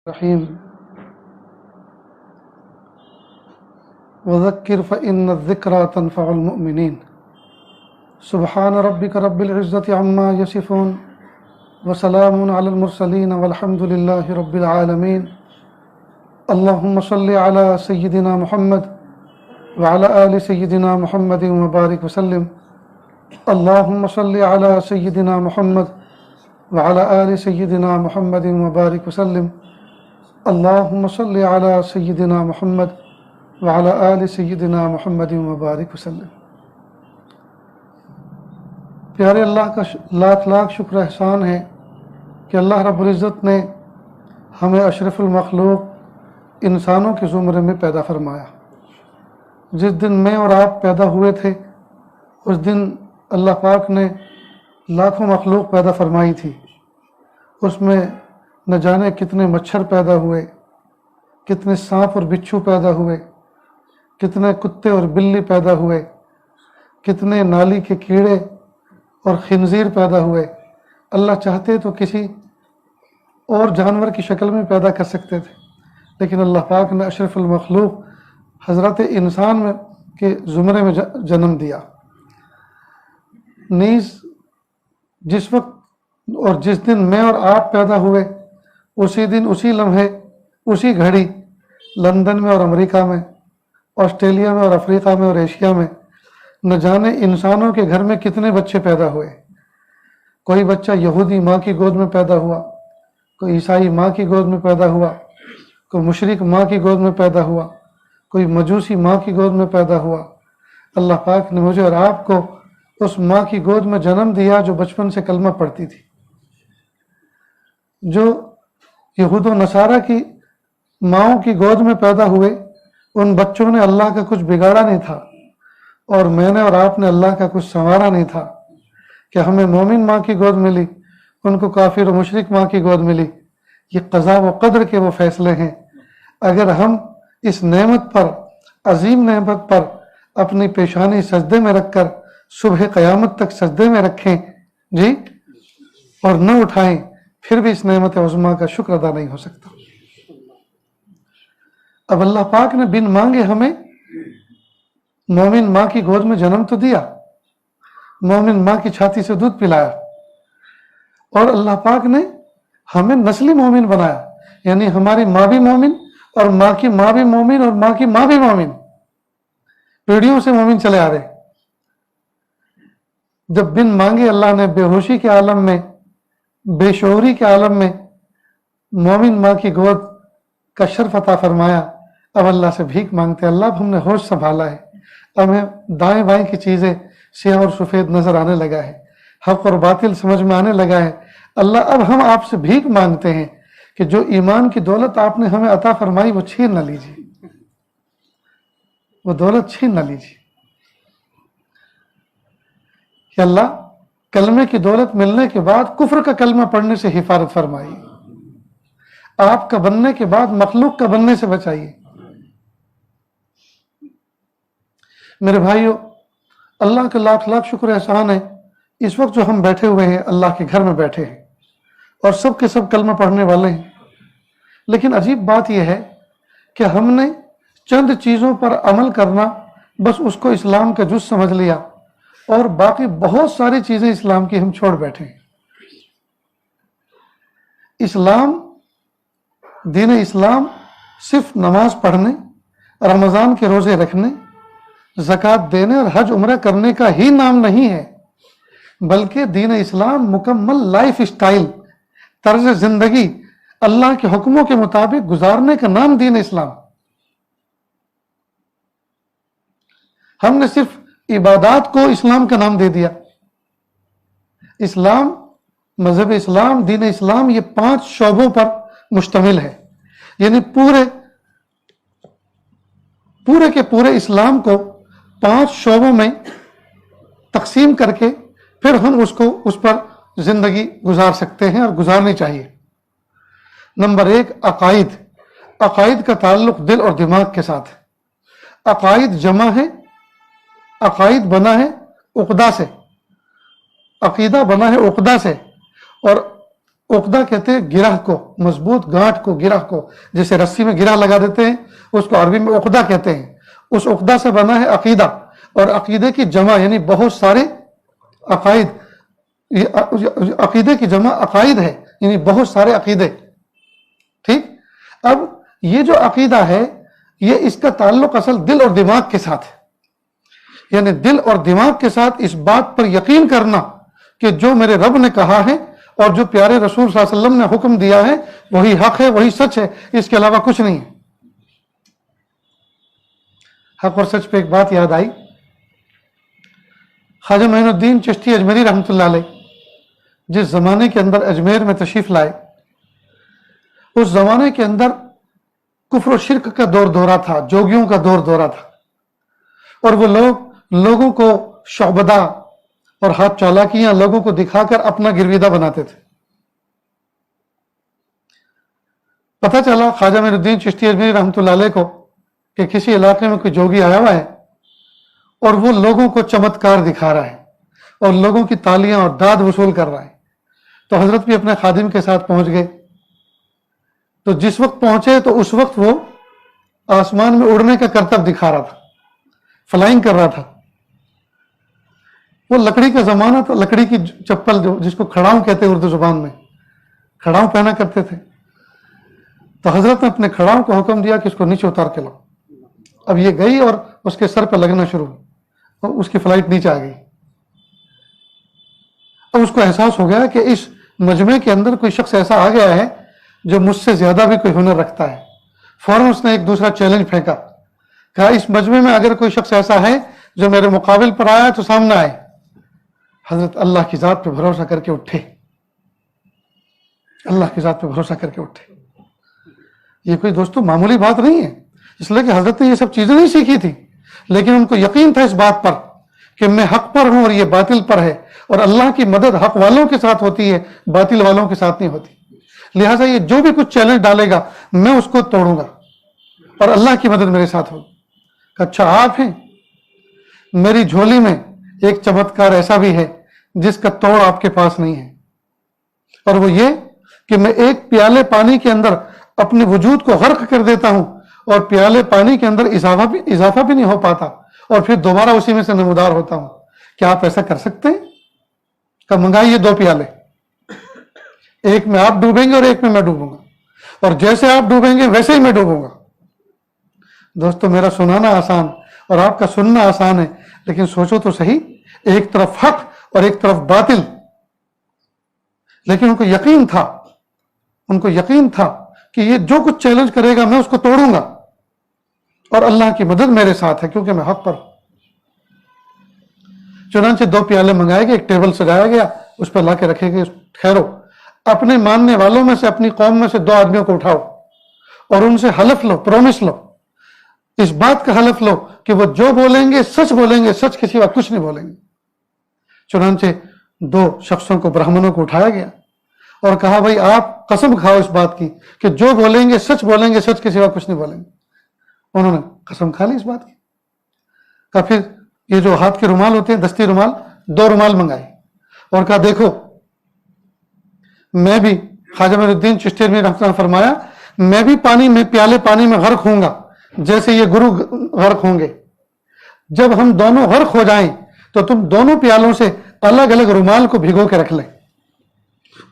الرحيم وذكر فإن الذكرى تنفع المؤمنين سبحان ربك رب العزة عما يصفون وسلام على المرسلين والحمد لله رب العالمين اللهم صل على سيدنا محمد وعلى آل سيدنا محمد وبارك وسلم اللهم صل على سيدنا محمد وعلى آل سيدنا محمد وبارك وسلم اللهم صل على سيدنا محمد وعلى آل سيدنا محمد وبارك وسلم۔ پیارے اللہ کا لاکھ لاکھ شکر احسان ہے کہ اللہ رب العزت نے ہمیں اشرف المخلوق انسانوں کے زمرے میں پیدا فرمایا۔ جس دن میں اور آپ پیدا ہوئے تھے اس دن اللہ پاک نے لاکھوں مخلوق پیدا فرمائی تھی۔ اس میں نہ جانے کتنے مچھر پیدا ہوئے، کتنے سانپ اور بچھو پیدا ہوئے، کتنے کتے اور بلی پیدا ہوئے، کتنے نالی کے کیڑے اور خنزیر پیدا ہوئے۔ اللہ چاہتے تو کسی اور جانور کی شکل میں پیدا کر سکتے تھے، لیکن اللہ پاک نے اشرف المخلوق حضرت انسان میں کے زمرے میں جنم دیا۔ نیز جس وقت اور جس دن میں اور آپ پیدا ہوئے اسی دن، اسی لمحے، اسی گھڑی لندن میں اور امریکہ میں، آسٹریلیا میں اور افریقہ میں اور ایشیا میں نہ جانے انسانوں کے گھر میں کتنے بچے پیدا ہوئے۔ کوئی بچہ یہودی ماں کی گود میں پیدا ہوا، کوئی عیسائی ماں کی گود میں پیدا ہوا، کوئی مشرک ماں کی گود میں پیدا ہوا، کوئی مجوسی ماں کی گود میں پیدا ہوا۔ اللہ پاک نے مجھے اور آپ کو اس ماں کی گود میں جنم دیا جو بچپن سے کلمہ پڑھتی تھی۔ جو یہود و نصارہ کی ماؤں کی گود میں پیدا ہوئے ان بچوں نے اللہ کا کچھ بگاڑا نہیں تھا، اور میں نے اور آپ نے اللہ کا کچھ سنوارا نہیں تھا کہ ہمیں مومن ماں کی گود ملی، ان کو کافر و مشرک ماں کی گود ملی۔ یہ قضا و قدر کے وہ فیصلے ہیں۔ اگر ہم اس نعمت پر، عظیم نعمت پر اپنی پیشانی سجدے میں رکھ کر صبح قیامت تک سجدے میں رکھیں جی اور نہ اٹھائیں، پھر بھی اس نعمت عظمیٰ کا شکر ادا نہیں ہو سکتا۔ اب اللہ پاک نے بن مانگے ہمیں مومن ماں کی گود میں جنم تو دیا، مومن ماں کی چھاتی سے دودھ پلایا، اور اللہ پاک نے ہمیں نسلی مومن بنایا، یعنی ہماری ماں بھی مومن اور ماں کی ماں بھی مومن اور ماں کی ماں بھی مومن، پیڑھیوں سے مومن چلے آ رہے۔ جب بن مانگے اللہ نے بے ہوشی کے عالم میں، بے شعوری کے عالم میں مومن ماں کی گود کا شرف عطا فرمایا، اب اللہ سے بھیک مانگتے، اللہ اب ہم نے ہوش سنبھالا ہے، اب ہمیں دائیں بائیں کی چیزیں سیاہ اور سفید نظر آنے لگا ہے، حق اور باطل سمجھ میں آنے لگا ہے۔ اللہ اب ہم آپ سے بھیک مانگتے ہیں کہ جو ایمان کی دولت آپ نے ہمیں عطا فرمائی وہ چھین نہ لیجیے، وہ دولت چھین نہ لیجیے۔ کہ اللہ کلمے کی دولت ملنے کے بعد کفر کا کلمہ پڑھنے سے حفاظت فرمائیے، آپ کا بننے کے بعد مخلوق کا بننے سے بچائیے۔ میرے بھائیو، اللہ کا لاکھ لاکھ شکر احسان ہے، اس وقت جو ہم بیٹھے ہوئے ہیں اللہ کے گھر میں بیٹھے ہیں اور سب کے سب کلمہ پڑھنے والے ہیں، لیکن عجیب بات یہ ہے کہ ہم نے چند چیزوں پر عمل کرنا، بس اس کو اسلام کا جز سمجھ لیا، اور باقی بہت ساری چیزیں اسلام کی ہم چھوڑ بیٹھے ہیں۔ اسلام، دین اسلام صرف نماز پڑھنے، رمضان کے روزے رکھنے، زکوٰۃ دینے اور حج عمرہ کرنے کا ہی نام نہیں ہے، بلکہ دین اسلام مکمل لائف اسٹائل، طرز زندگی، اللہ کے حکموں کے مطابق گزارنے کا نام دین اسلام۔ ہم نے صرف عبادات کو اسلام کا نام دے دیا۔ اسلام، مذہب اسلام، دین اسلام یہ 5 شعبوں پر مشتمل ہے، یعنی پورے کے پورے اسلام کو 5 شعبوں میں تقسیم کر کے پھر ہم اس پر زندگی گزار سکتے ہیں اور گزارنی چاہیے۔ نمبر 1، عقائد۔ عقائد کا تعلق دل اور دماغ کے ساتھ ہے۔ عقائد جمع ہے، عقائد بنا ہے عقدہ سے، عقیدہ بنا ہے عقدہ سے، اور उकदा कहते हैं गिरह को, मजबूत गांठ को, गिरह को, जैसे रस्सी में गिरह लगा देते हैं, उसको अरबी में उकदा कहते हैं। उस उकदा से बना है अकीदा, और अकीदे की जमा यानी बहुत सारे अकायद, अकीदे की जमा अकायद है, यानी बहुत सारे अकीदे। ठीक, अब ये जो अकीदा है, ये इसका ताल्लुक असल दिल और दिमाग के साथ है, यानी दिल और दिमाग के साथ इस बात पर यकीन करना कि जो मेरे रब ने कहा है और जो प्यारे रसूल सल्लल्लाहु अलैहि वसल्लम ने हुक्म दिया है वही हक है, वही सच है, इसके अलावा कुछ नहीं है। हक और सच पे एक बात याद आई, ख्वाजा मोइनुद्दीन चिश्ती अजमेरी रहमतुल्लाह अलैह जिस जमाने के अंदर अजमेर में तशरीफ लाए, उस जमाने के अंदर कुफ्र और शिरक का दौर दौरा था, जोगियों का दौर दौरा था, और वो लोगों को शौबदा और हाथ चालाकियां लोगों को दिखाकर अपना गिरविदा बनाते थे। पता चला ख्वाजा मोइनुद्दीन चिश्ती अजमेरी रहमतुल्लाह अलैह को कि किसी इलाके में कोई जोगी आया हुआ है और वो लोगों को चमत्कार दिखा रहा है और लोगों की तालियां और दाद वसूल कर रहा है। तो हजरत भी अपने खादिम के साथ पहुंच गए। तो जिस वक्त पहुंचे तो उस वक्त वो आसमान में उड़ने का करतब दिखा रहा था, फ्लाइंग कर रहा था। वो लकड़ी का जमाना था, लकड़ी की चप्पल जो जिसको खड़ाऊं कहते हैं उर्दू जुबान में, खड़ाऊं पहना करते थे। तो हजरत ने अपने खड़ाऊं को हुक्म दिया कि इसको नीचे उतार के लाओ। अब ये गई और उसके सर पर लगना शुरू हुई और उसकी फ्लाइट नीचे आ गई। अब उसको एहसास हो गया कि इस मजमे के अंदर कोई शख्स ऐसा आ गया है जो मुझसे ज्यादा भी कोई हुनर रखता है। फौरन उसने एक दूसरा चैलेंज फेंका, कहा इस मजमे में अगर कोई शख्स ऐसा है जो मेरे मुकाबिल पर आया तो सामने आए। हजरत अल्लाह की जात पे भरोसा करके उठे, अल्लाह की जात पे भरोसा करके उठे। ये कोई दोस्तों मामूली बात नहीं है, इसलिए कि हजरत ने ये सब चीजें नहीं सीखी थी, लेकिन उनको यकीन था इस बात पर कि मैं हक पर हूं और ये बातिल पर है, और अल्लाह की मदद हक वालों के साथ होती है, बातिल वालों के साथ नहीं होती। लिहाजा ये जो भी कुछ चैलेंज डालेगा मैं उसको तोड़ूंगा और अल्लाह की मदद मेरे साथ होगी। अच्छा आप हैं, मेरी झोली में एक चमत्कार ऐसा भी है जिसका तोड़ आपके पास नहीं है, और वो ये कि मैं एक प्याले पानी के अंदर अपने वजूद को गर्क कर देता हूं और प्याले पानी के अंदर इजाफा भी नहीं हो पाता, और फिर दोबारा उसी में से नमूदार होता हूं। क्या आप ऐसा कर सकते हैं? कब मंगाइए 2 प्याले, एक में आप डूबेंगे और एक में मैं डूबूंगा, और जैसे आप डूबेंगे वैसे ही मैं डूबूंगा। दोस्तों मेरा सुनाना आसान और आपका सुनना आसान है, लेकिन सोचो तो सही, एक तरफ हक और एक तरफ बातिल। लेकिन उनको यकीन था कि ये जो कुछ चैलेंज करेगा मैं उसको तोड़ूंगा और अल्लाह की मदद मेरे साथ है क्योंकि मैं हक पर। चुनांचे 2 प्याले मंगाए गए, एक टेबल सजाया गया, उस पर लाके रखे गए। ठहरो, अपने मानने वालों में से, अपनी कौम में से 2 आदमियों को उठाओ और उनसे हलफ लो, प्रॉमिस लो, इस बात का हलफ लो कि वो जो बोलेंगे सच बोलेंगे, सच के सिवा कुछ नहीं बोलेंगे। चुनांचे 2 शख्सों को, ब्राह्मणों को उठाया गया और कहा भाई आप कसम खाओ इस बात की कि जो बोलेंगे सच बोलेंगे, सच के सिवा कुछ नहीं बोलेंगे। उन्होंने कसम खा ली इस बात की। कहा फिर ये जो हाथ के रुमाल होते हैं, दस्ती रुमाल, 2 रुमाल मंगाए और कहा देखो मैं भी, ख्वाजा मोइनुद्दीन चिश्ती में रहमतुल्लाह फरमाया, मैं भी पानी में, प्याले पानी में गर्क होऊंगा जैसे ये गुरु गर्क होंगे। जब हम दोनों गर्क हो जाएं तो तुम दोनों प्यालों से अलग अलग रुमाल को भिगो के रख लें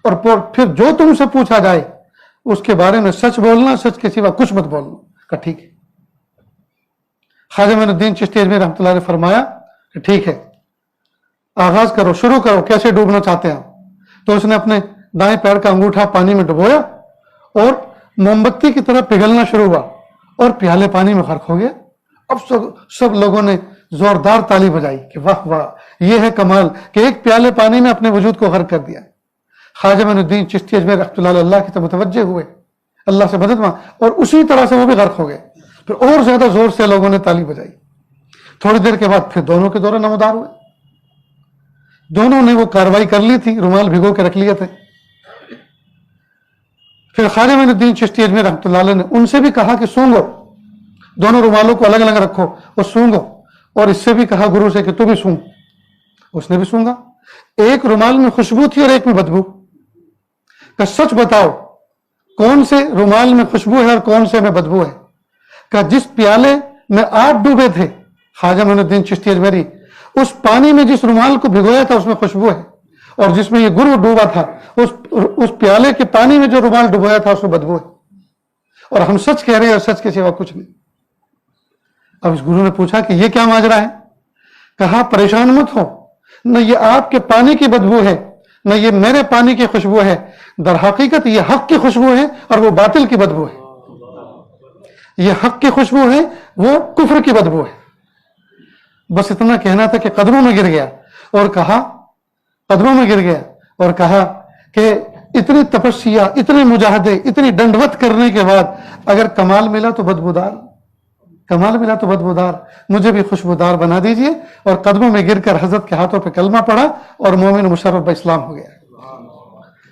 और फिर जो तुमसे पूछा जाए उसके बारे में सच बोलना, सच के सिवा कुछ मत बोलना। कहा ठीक है। ख्वाजा मोइनुद्दीन चिश्ती में रहमतुल्लाह ने फरमाया कि ठीक है, आगाज करो, शुरू करो, कैसे डूबना चाहते हैं आप। तो उसने अपने दाएं पैर का अंगूठा पानी में डुबोया और मोमबत्ती की तरह पिघलना शुरू हुआ और प्याले पानी में गर्क हो गया। अब सब लोगों ने जोरदार ताली बजाई कि वाह वाह, ये है कमाल कि एक प्याले पानी में अपने वजूद को गर्क कर दिया। ख्वाजा मोइनुद्दीन चिश्ती अजमेर रहमतुल्लाह अल्लाह की तरफ मुतवज्जे हुए, अल्लाह से मदद मांगी और उसी तरह से वो भी गर्क हो गए। फिर और ज्यादा जोर से लोगों ने ताली बजाई। थोड़ी देर के बाद फिर दोनों के दोनों नमदार हुए। दोनों ने वो कार्रवाई कर ली थी, रुमाल भिगो के रख लिए थे। फिर ख्वाजा मोइनुद्दीन चिश्ती अजमेर रहमतुल्लाह अलैह ने उनसे भी कहा कि सूंघो, दोनों रुमालों को अलग अलग रखो और सूंघो, और इससे भी कहा गुरु से कि तू भी सूंघ। उसने भी सूंघा। एक रुमाल में खुशबू थी और एक में बदबू। کہ سچ بتاؤ کون سے رومال میں خوشبو ہے اور کون سے میں بدبو ہے؟ کہ جس پیالے میں آپ ڈوبے تھے خواجہ معین الدین چشتی اجمیری، اس پانی میں جس رومال کو بھگویا تھا اس میں خوشبو ہے، اور جس میں یہ گرو ڈوبا تھا اس پیالے کے پانی میں جو رومال ڈبویا تھا اس میں بدبو ہے، اور ہم سچ کہہ رہے ہیں اور سچ کے سوا کچھ نہیں۔ اب اس گرو نے پوچھا کہ یہ کیا ماجرا ہے؟ کہا پریشان مت ہو، نہ یہ آپ کے پانی کی بدبو ہے نہ یہ میرے پانی کی خوشبو ہے، در حقیقت یہ حق کی خوشبو ہے اور وہ باطل کی بدبو ہے۔ یہ حق کی خوشبو ہے، وہ کفر کی بدبو ہے۔ بس اتنا کہنا تھا کہ قدموں میں گر گیا اور کہا، قدموں میں گر گیا اور کہا کہ اتنی تپسیا، اتنے مجاہدے، اتنی ڈنڈوت کرنے کے بعد اگر کمال ملا تو بدبودار، کمال ملا تو بدبودار، مجھے بھی خوشبودار بنا دیجئے۔ اور قدموں میں گر کر حضرت کے ہاتھوں پہ کلمہ پڑھا اور مومن مشرف با اسلام ہو گیا۔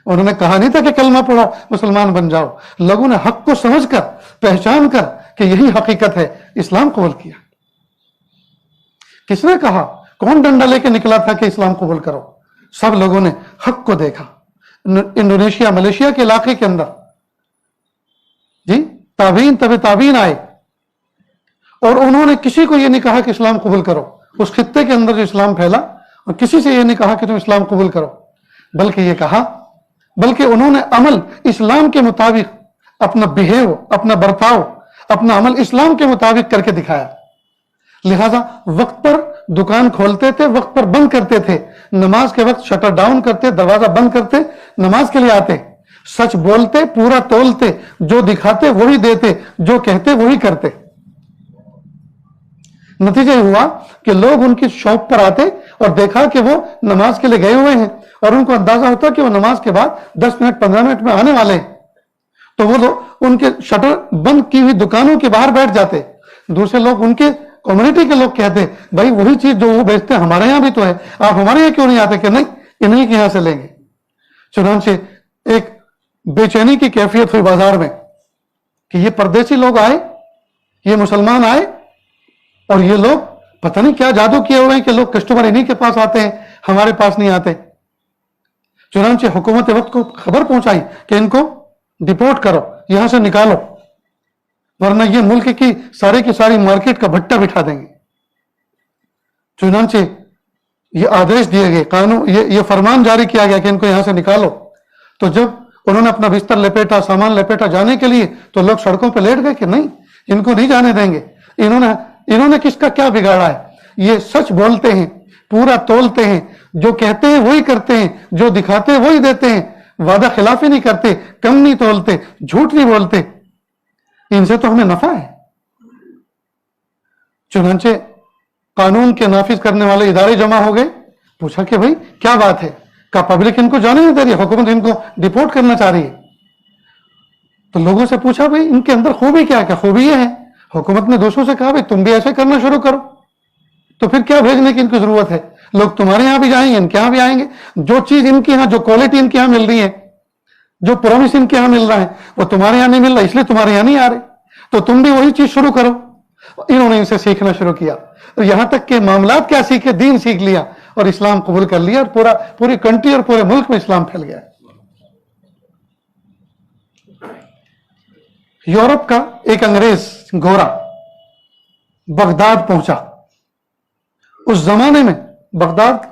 انہوں نے کہا نہیں تھا کہ کلمہ پڑھو مسلمان بن جاؤ، لوگوں نے حق کو سمجھ کر، پہچان کر کہ یہی حقیقت ہے، اسلام قبول کیا۔ کس نے کہا؟ کون ڈنڈا لے کے نکلا تھا کہ اسلام قبول کرو؟ سب لوگوں نے حق کو دیکھا۔ انڈونیشیا، ملیشیا کے علاقے کے اندر جی تابعین طب تابعین آئے اور انہوں نے کسی کو یہ نہیں کہا کہ اسلام قبول کرو۔ اس خطے کے اندر جو اسلام پھیلا، اور کسی سے یہ نہیں کہا کہ تم اسلام قبول کرو، بلکہ یہ کہا، بلکہ انہوں نے عمل اسلام کے مطابق، اپنا بہیو، اپنا برتاؤ، اپنا عمل اسلام کے مطابق کر کے دکھایا۔ لہذا وقت پر دکان کھولتے تھے، وقت پر بند کرتے تھے، نماز کے وقت شٹر ڈاؤن کرتے، دروازہ بند کرتے، نماز کے لیے آتے، سچ بولتے، پورا تولتے، جو دکھاتے وہی دیتے، جو کہتے وہی کرتے۔ نتیجہ یہ ہوا کہ لوگ ان کی شاپ پر آتے اور دیکھا کہ وہ نماز کے لیے گئے ہوئے ہیں، اور ان کو اندازہ ہوتا کہ وہ نماز کے بعد 10 منٹ 15 منٹ میں آنے والے ہیں، تو وہ لوگ ان کے شٹر بند کی ہوئی دکانوں کے باہر بیٹھ جاتے۔ دوسرے لوگ، ان کے کمیونٹی کے لوگ کہتے بھائی وہی چیز جو وہ بیچتے ہیں ہمارے یہاں بھی تو ہے، آپ ہمارے یہاں کیوں نہیں آتے؟ کہ نہیں، انہیں کے یہاں سے لیں گے۔ چنانچہ ایک بے چینی کی کیفیت ہوئی بازار میں کہ یہ پردیسی لوگ آئے، یہ مسلمان آئے، اور یہ لوگ پتہ نہیں کیا جادو کیے ہوئے ہیں کہ لوگ کسٹمر انہی کے پاس آتے ہیں، ہمارے پاس نہیں آتے۔ چنانچہ حکومت وقت کو خبر پہنچائی کہ ان کو ڈپورٹ کرو، یہاں سے نکالو، ورنہ یہ ملک کی ساری مارکیٹ کا بھٹا بٹھا دیں گے۔ چنانچہ یہ آدیش دیے گئے، قانون، یہ فرمان جاری کیا گیا کہ ان کو یہاں سے نکالو۔ تو جب انہوں نے اپنا بستر لپیٹا، سامان لپیٹا جانے کے لیے، تو لوگ سڑکوں پہ لیٹ گئے کہ نہیں، ان کو نہیں جانے دیں گے۔ انہوں نے کس کا کیا بگاڑا ہے؟ یہ سچ بولتے ہیں، پورا تولتے ہیں، جو کہتے ہیں وہی کرتے ہیں، جو دکھاتے ہیں وہی دیتے ہیں، وعدہ خلافی نہیں کرتے، کم نہیں تولتے، جھوٹ نہیں بولتے، ان سے تو ہمیں نفع ہے۔ چنانچہ قانون کے نافذ کرنے والے ادارے جمع ہو گئے، پوچھا کہ بھائی کیا بات ہے؟ کہا پبلک ان کو جانے نہیں دے رہی، حکومت ان کو ڈپورٹ کرنا چاہ رہی ہے۔ تو لوگوں سے پوچھا بھائی ان کے اندر خوبی کیا ہے؟ خوبی یہ ہے، حکومت نے دوسروں سے کہا بھائی تم بھی ایسے کرنا شروع کرو، تو پھر کیا بھیجنے کی ان کی ضرورت ہے؟ لوگ تمہارے یہاں بھی جائیں گے، ان کے یہاں بھی آئیں گے، جو چیز ان کے یہاں، جو کوالٹی ان کے یہاں مل رہی ہے، جو پرومس ان کے یہاں مل رہا ہے، وہ تمہارے یہاں نہیں مل رہا، اس لیے تمہارے یہاں نہیں آ رہے، تو تم بھی وہی چیز شروع کرو۔ انہوں نے ان سے سیکھنا شروع کیا، اور یہاں تک کہ معاملات کیا سیکھے، دین سیکھ لیا اور اسلام قبول کر لیا، اور پوری کنٹری اور پورے ملک میں اسلام پھیل گیا۔ یورپ کا ایک انگریز گورا بغداد پہنچا۔ اس زمانے میں بغداد،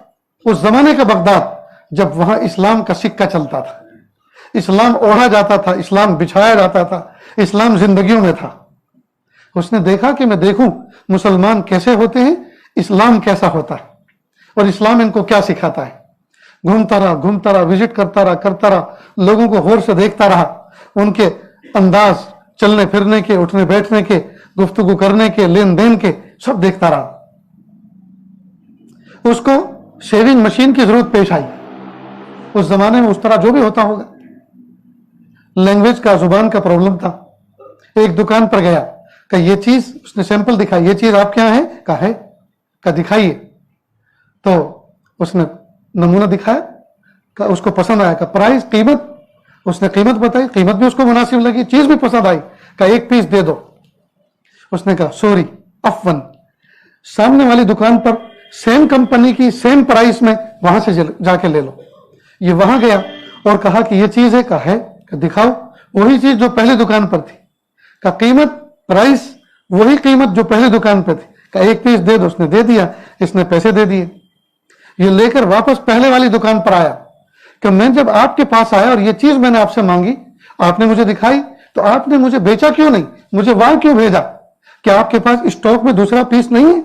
اس زمانے کا بغداد جب وہاں اسلام کا سکہ چلتا تھا، اسلام اوڑھا جاتا تھا، اسلام بچھایا جاتا تھا، اسلام زندگیوں میں تھا۔ اس نے دیکھا کہ میں دیکھوں مسلمان کیسے ہوتے ہیں، اسلام کیسا ہوتا ہے، اور اسلام ان کو کیا سکھاتا ہے۔ گھومتا رہا، وزٹ کرتا رہا، لوگوں کو غور سے دیکھتا رہا، ان کے انداز، چلنے پھرنے کے، اٹھنے بیٹھنے کے، گفتگو کرنے کے، لین دین کے، سب دیکھتا رہا۔ اس کو شیونگ مشین کی ضرورت پیش آئی۔ اس زمانے میں اس طرح جو بھی ہوتا ہوگا، لینگویج کا، زبان کا پرابلم تھا۔ ایک دکان پر گیا کہ یہ چیز، اس نے سیمپل دکھائی، یہ چیز آپ کے یہاں ہے؟ کہا ہے۔ کہا دکھائیے۔ تو اس نے نمونہ دکھایا، کہ اس کو پسند آیا، کہ پرائز، قیمت، اس نے قیمت بتائی، قیمت بھی اس کو مناسب لگی، چیز بھی پسند آئی، کہ ایک پیس دے دو۔ اس نے کہا سوری، عفواً، سامنے والی دکان پر سیم کمپنی کی سیم پرائس میں وہاں سے جا کے لے لو۔ یہ وہاں گیا اور کہا کہ یہ چیز ہے، کہا ہے، کہ دکھاؤ. وہی چیز جو پہلی دکان پر تھی. کا قیمت، پرائس وہی قیمت جو پہلی دکان پہ تھی. کہ ایک پیس دے دو. اس نے دے دیا، اس نے پیسے دے دیے. یہ لے کر واپس پہلے والی دکان پر آیا کہ میں جب آپ کے پاس آیا اور یہ چیز میں نے آپ سے مانگی، آپ نے مجھے دکھائی، تو آپ نے مجھے بیچا کیوں نہیں؟ مجھے وہاں کیوں بھیجا؟ کہ آپ کے پاس اسٹاک میں دوسرا پیس نہیں ہے؟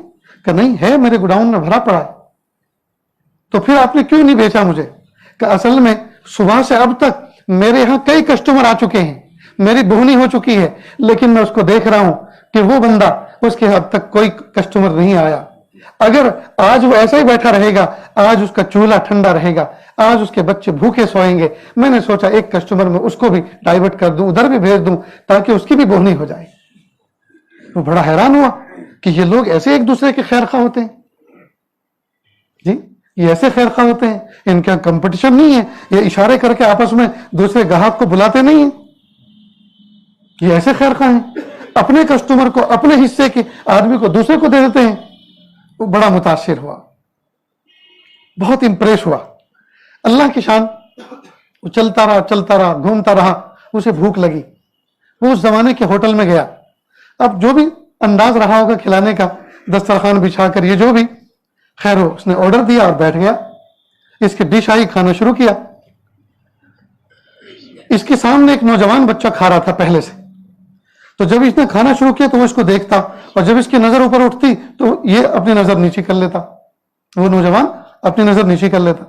کہ نہیں ہے، میرے گوڈاؤن میں بھرا پڑا ہے. تو پھر آپ نے کیوں نہیں بیچا مجھے؟ کہ اصل میں صبح سے اب تک میرے یہاں کئی کسٹمر آ چکے ہیں، میری بہنی ہو چکی ہے، لیکن میں اس کو دیکھ رہا ہوں کہ وہ بندہ، اس کے اب تک کوئی کسٹمر نہیں آیا. اگر آج وہ ایسا ہی بیٹھا رہے گا، آج اس کا چولہا ٹھنڈا رہے گا، آج اس کے بچے بھوکے سوئیں گے. میں نے سوچا ایک کسٹمر میں اس کو بھی ڈائیورٹ کر دوں، ادھر بھی بھیج دوں تاکہ اس کی بھی بہنی ہو جائے. وہ بڑا حیران ہوا کہ یہ لوگ ایسے ایک دوسرے کے خیر خواہ ہوتے ہیں. جی یہ ایسے خیر خواہ ہوتے ہیں، ان کا کمپٹیشن نہیں ہے، یہ اشارے کر کے آپس میں دوسرے گاہک کو بلاتے نہیں ہیں. یہ ایسے خیر خواہ ہیں، اپنے کسٹمر کو، اپنے حصے کے آدمی کو دوسرے کو دے دیتے ہیں. وہ بڑا متاثر ہوا، بہت امپریس ہوا. اللہ کی شان. وہ چلتا رہا، گھومتا رہا. اسے بھوک لگی. وہ اس زمانے کے ہوٹل میں گیا. اب جو بھی انداز رہا ہوگا کھلانے کا، دسترخوان بچھا کر، یہ جو بھی، خیر ہو، اس نے آرڈر دیا اور بیٹھ گیا. اس کی ڈش آئی، کھانا شروع کیا. اس کے سامنے ایک نوجوان بچہ کھا رہا تھا پہلے سے. تو جب اس نے کھانا شروع کیا تو وہ اس کو دیکھتا، اور جب اس کی نظر اوپر اٹھتی تو یہ اپنی نظر نیچی کر لیتا. وہ نوجوان اپنی نظر نیچی کر لیتا.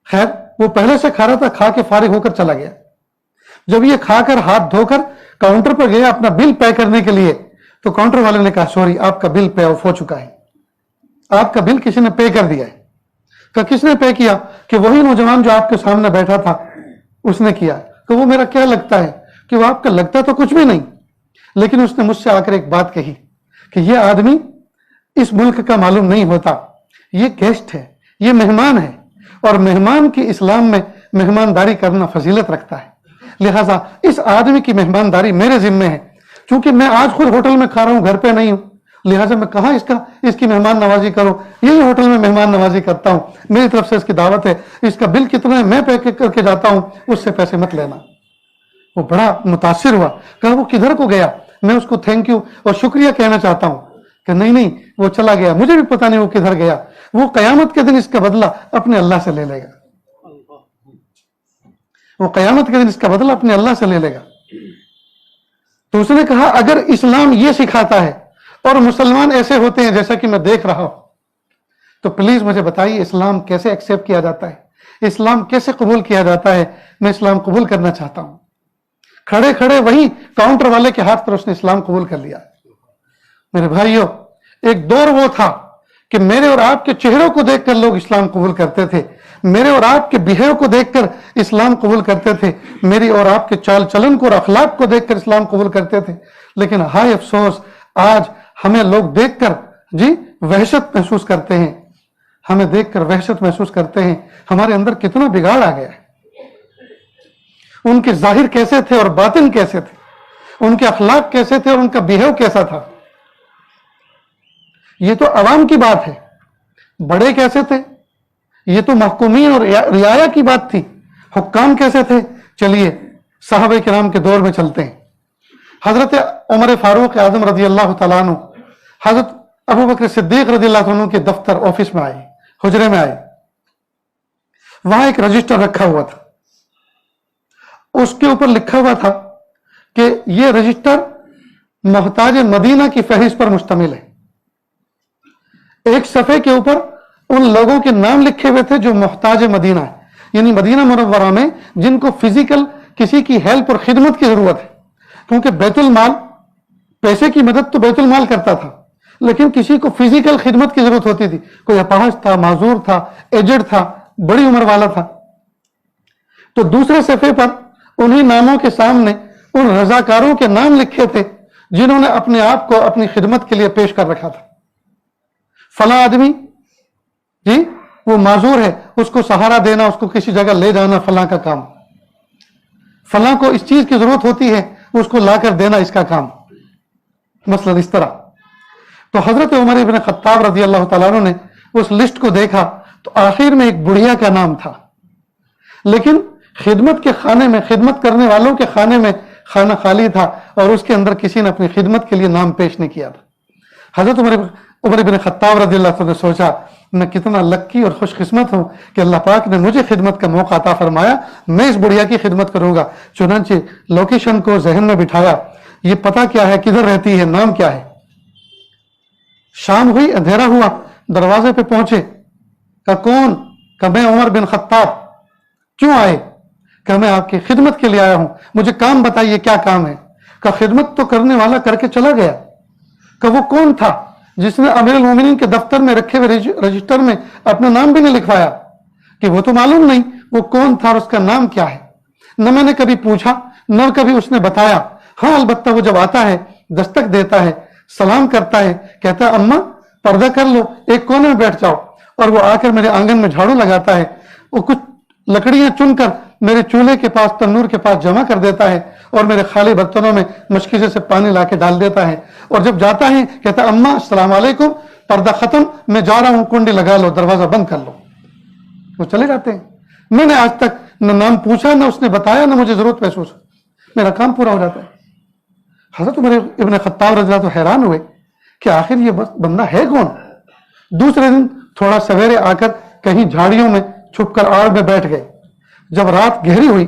خیر وہ پہلے سے کھا رہا تھا، کھا کے فارغ ہو کر چلا گیا. جب یہ کھا کر ہاتھ دھو کر کاؤنٹر پر گیا اپنا بل پے کرنے کے لیے، تو کاؤنٹر والے نے کہا سوری، آپ کا بل پے آف ہو چکا ہے، آپ کا بل کسی نے پے کر دیا ہے. کہ کس نے پے کیا؟ کہ وہی نوجوان جو آپ کے سامنے بیٹھا تھا اس نے کیا. کہ وہ میرا کیا لگتا ہے؟ کہ وہ آپ کا لگتا تو کچھ بھی نہیں، لیکن اس نے مجھ سے آ کر ایک بات کہی کہ یہ آدمی اس ملک کا معلوم نہیں ہوتا، یہ گیسٹ ہے، یہ مہمان ہے، اور مہمان کی اسلام میں مہمانداری کرنا فضیلت رکھتا ہے. لہذا اس آدمی کی مہمانداری میرے ذمے ہے. چونکہ میں آج خود ہوٹل میں کھا رہا ہوں، گھر پہ نہیں ہوں، لہٰذا میں کہاں اس کی مہمان نوازی کروں. یہی ہوٹل میں مہمان نوازی کرتا ہوں، میری طرف سے اس کی دعوت ہے. اس کا بل کتنا ہے میں پے کر کے جاتا ہوں، اس سے پیسے مت لینا. وہ بڑا متاثر ہوا. کہا وہ کدھر کو گیا؟ میں اس کو تھینک یو اور شکریہ کہنا چاہتا ہوں. کہ نہیں وہ چلا گیا، مجھے بھی پتا نہیں وہ کدھر گیا. وہ قیامت کے دن اس کا بدلہ اپنے اللہ سے لے لے گا. وہ قیامت کے دن اس کا بدلہ اپنے اللہ سے لے لے گا. تو اس نے کہا اگر اسلام یہ سکھاتا ہے اور مسلمان ایسے ہوتے ہیں جیسا کہ میں دیکھ رہا ہوں، تو پلیز مجھے بتائیے اسلام کیسے ایکسیپٹ کیا جاتا ہے، اسلام کیسے قبول کیا جاتا ہے. میں اسلام قبول کرنا چاہتا ہوں. کھڑے کھڑے وہی کاؤنٹر والے کے ہاتھ پر اس نے اسلام قبول کر لیا. میرے بھائیوں، ایک دور وہ تھا کہ میرے اور آپ کے چہروں کو دیکھ کر لوگ اسلام قبول کرتے تھے، میرے اور آپ کے بہیو کو دیکھ کر اسلام قبول کرتے تھے، میری اور آپ کے چال چلن کو اور اخلاق کو دیکھ کر اسلام قبول کرتے تھے. لیکن ہائے افسوس، آج ہمیں لوگ دیکھ کر وحشت محسوس کرتے ہیں. ہمیں دیکھ کر وحشت محسوس کرتے ہیں. ہمارے اندر کتنا بگاڑ آ گیا ہے. ان کے ظاہر کیسے تھے اور باطن کیسے تھے، ان کے اخلاق کیسے تھے اور ان کا بہیو کیسا تھا. یہ تو عوام کی بات ہے. بڑے کیسے تھے؟ یہ تو محکومین اور رعایا کی بات تھی. حکام کیسے تھے؟ چلیے صحابہ کرام کے دور میں چلتے ہیں. حضرت عمر فاروق اعظم رضی اللہ تعالیٰ عنہ حضرت ابو بکر صدیق رضی اللہ عنہ کے دفتر آفس میں آئے، حجرے میں آئے. وہاں ایک رجسٹر رکھا ہوا تھا. اس کے اوپر لکھا ہوا تھا کہ یہ رجسٹر محتاج مدینہ کی فہرست پر مشتمل ہے. ایک صفحے کے اوپر ان لوگوں کے نام لکھے ہوئے تھے جو محتاج مدینہ ہے، یعنی مدینہ منورہ میں جن کو فزیکل کسی کی ہیلپ اور خدمت کی ضرورت ہے. کیونکہ بیت المال، پیسے کی مدد تو بیت المال کرتا تھا، لیکن کسی کو فزیکل خدمت کی ضرورت ہوتی تھی. کوئی اپاہج تھا، معذور تھا، ایجڈ تھا، بڑی عمر والا تھا. تو دوسرے صفحے پر انہی ناموں کے سامنے ان رضاکاروں کے نام لکھے تھے جنہوں نے اپنے آپ کو اپنی خدمت کے لیے پیش کر رکھا تھا. فلاں آدمی وہ معذور ہے، اس کو سہارا دینا، اس کو کسی جگہ لے جانا فلاں کا کام. فلاں کو اس چیز کی ضرورت ہوتی ہے، اس کو لا کر دینا اس کا کام. مثلا اس طرح. تو حضرت عمر ابن خطاب رضی اللہ تعالیٰ عنہ نے اس لسٹ کو دیکھا تو آخر میں ایک بڑھیا کا نام تھا. لیکن خدمت کے خانے میں، خدمت کرنے والوں کے خانے میں کھانا خالی تھا اور اس کے اندر کسی نے اپنی خدمت کے لیے نام پیش نہیں کیا تھا۔ حضرت عمر بن خطاب رضی اللہ عنہ نے سوچا میں کتنا لکی اور خوش قسمت ہوں کہ اللہ پاک نے مجھے خدمت کا موقع عطا فرمایا، میں اس بڑھیا کی خدمت کروں گا۔ چنانچہ لوکیشن کو ذہن میں بٹھایا، یہ پتہ کیا ہے، کدھر رہتی ہے، نام کیا ہے۔ شام ہوئی، اندھیرا ہوا، دروازے پہ پہنچے، کہا کون؟ کہا میں عمر بن خطاب۔ کیوں آئے؟ کہا میں آپ کی خدمت کے لیے آیا ہوں، مجھے کام بتائیے کیا کام ہے۔ کہا خدمت تو کرنے والا کر کے چلا گیا۔ کہا وہ کون تھا جس نے امیر المومنین کے دفتر میں رکھے ہوئے رجسٹر میں اپنا نام بھی نہیں لکھوایا؟ کہ وہ تو معلوم نہیں وہ کون تھا اور اس کا نام کیا ہے، نہ میں نے کبھی پوچھا نہ کبھی اس نے بتایا۔ ہاں البتہ وہ جب آتا ہے، دستک دیتا ہے، سلام کرتا ہے، کہتا ہے اماں پردہ کر لو، ایک کونے میں بیٹھ جاؤ، اور وہ آ کر میرے آنگن میں جھاڑو لگاتا ہے، وہ کچھ لکڑیاں چن کر میرے چولہے کے پاس، تنور کے پاس جمع کر دیتا ہے اور میرے خالی برتنوں میں مشکیزے سے پانی لا کے ڈال دیتا ہے، اور جب جاتا ہے کہتا ہے اماں السلام علیکم، پردہ ختم، میں جا رہا ہوں، کنڈی لگا لو، دروازہ بند کر لو۔ وہ چلے جاتے ہیں۔ میں نے آج تک نہ نام پوچھا، نہ اس نے بتایا، نہ مجھے ضرورت محسوس، میرا کام پورا ہو جاتا ہے۔ حضرت عمر ابن خطاب رضی اللہ عنہ حیران ہوئے کہ آخر یہ بندہ ہے کون؟ دوسرے دن تھوڑا سویرے آ کر کہیں جھاڑیوں میں چھپ کر آڑ میں بیٹھ گئے۔ جب رات گہری ہوئی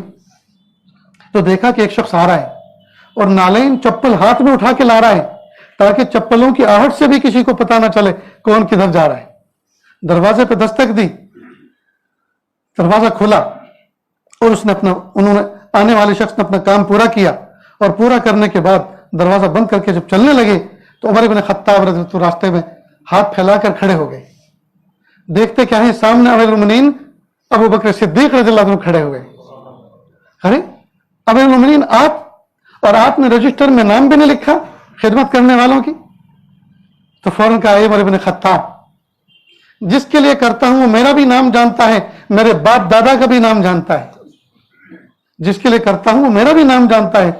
تو دیکھا کہ ایک شخص آ رہا ہے اور نالین چپل ہاتھ میں اٹھا کے لا رہا ہے تاکہ چپلوں کی آہٹ سے بھی کسی کو پتا نہ چلے کون کدھر جا رہا ہے۔ دروازے پہ دستک دی، دروازہ کھلا اور انہوں نے آنے والے شخص نے اپنا کام پورا کیا، اور پورا کرنے کے بعد دروازہ بند کر کے جب چلنے لگے تو عمر بن خطاب رضی اللہ عنہ راستے میں ہاتھ پھیلا کر کھڑے ہو گئے۔ دیکھتے کیا ہے، سامنے امیر المومنین ابو بکر صدیق رضی اللہ عنہ کھڑے ہوئے۔ ارے امیر المومنین آپ، اور آپ نے رجسٹر میں نام بھی نہیں لکھا خدمت کرنے والوں کی؟ تو فوراً کہا اے عمر بن خطاب، جس کے لیے کرتا ہوں وہ میرا بھی نام جانتا ہے، میرے باپ دادا کا بھی نام جانتا ہے۔ جس کے لیے کرتا ہوں وہ میرا بھی نام جانتا ہے،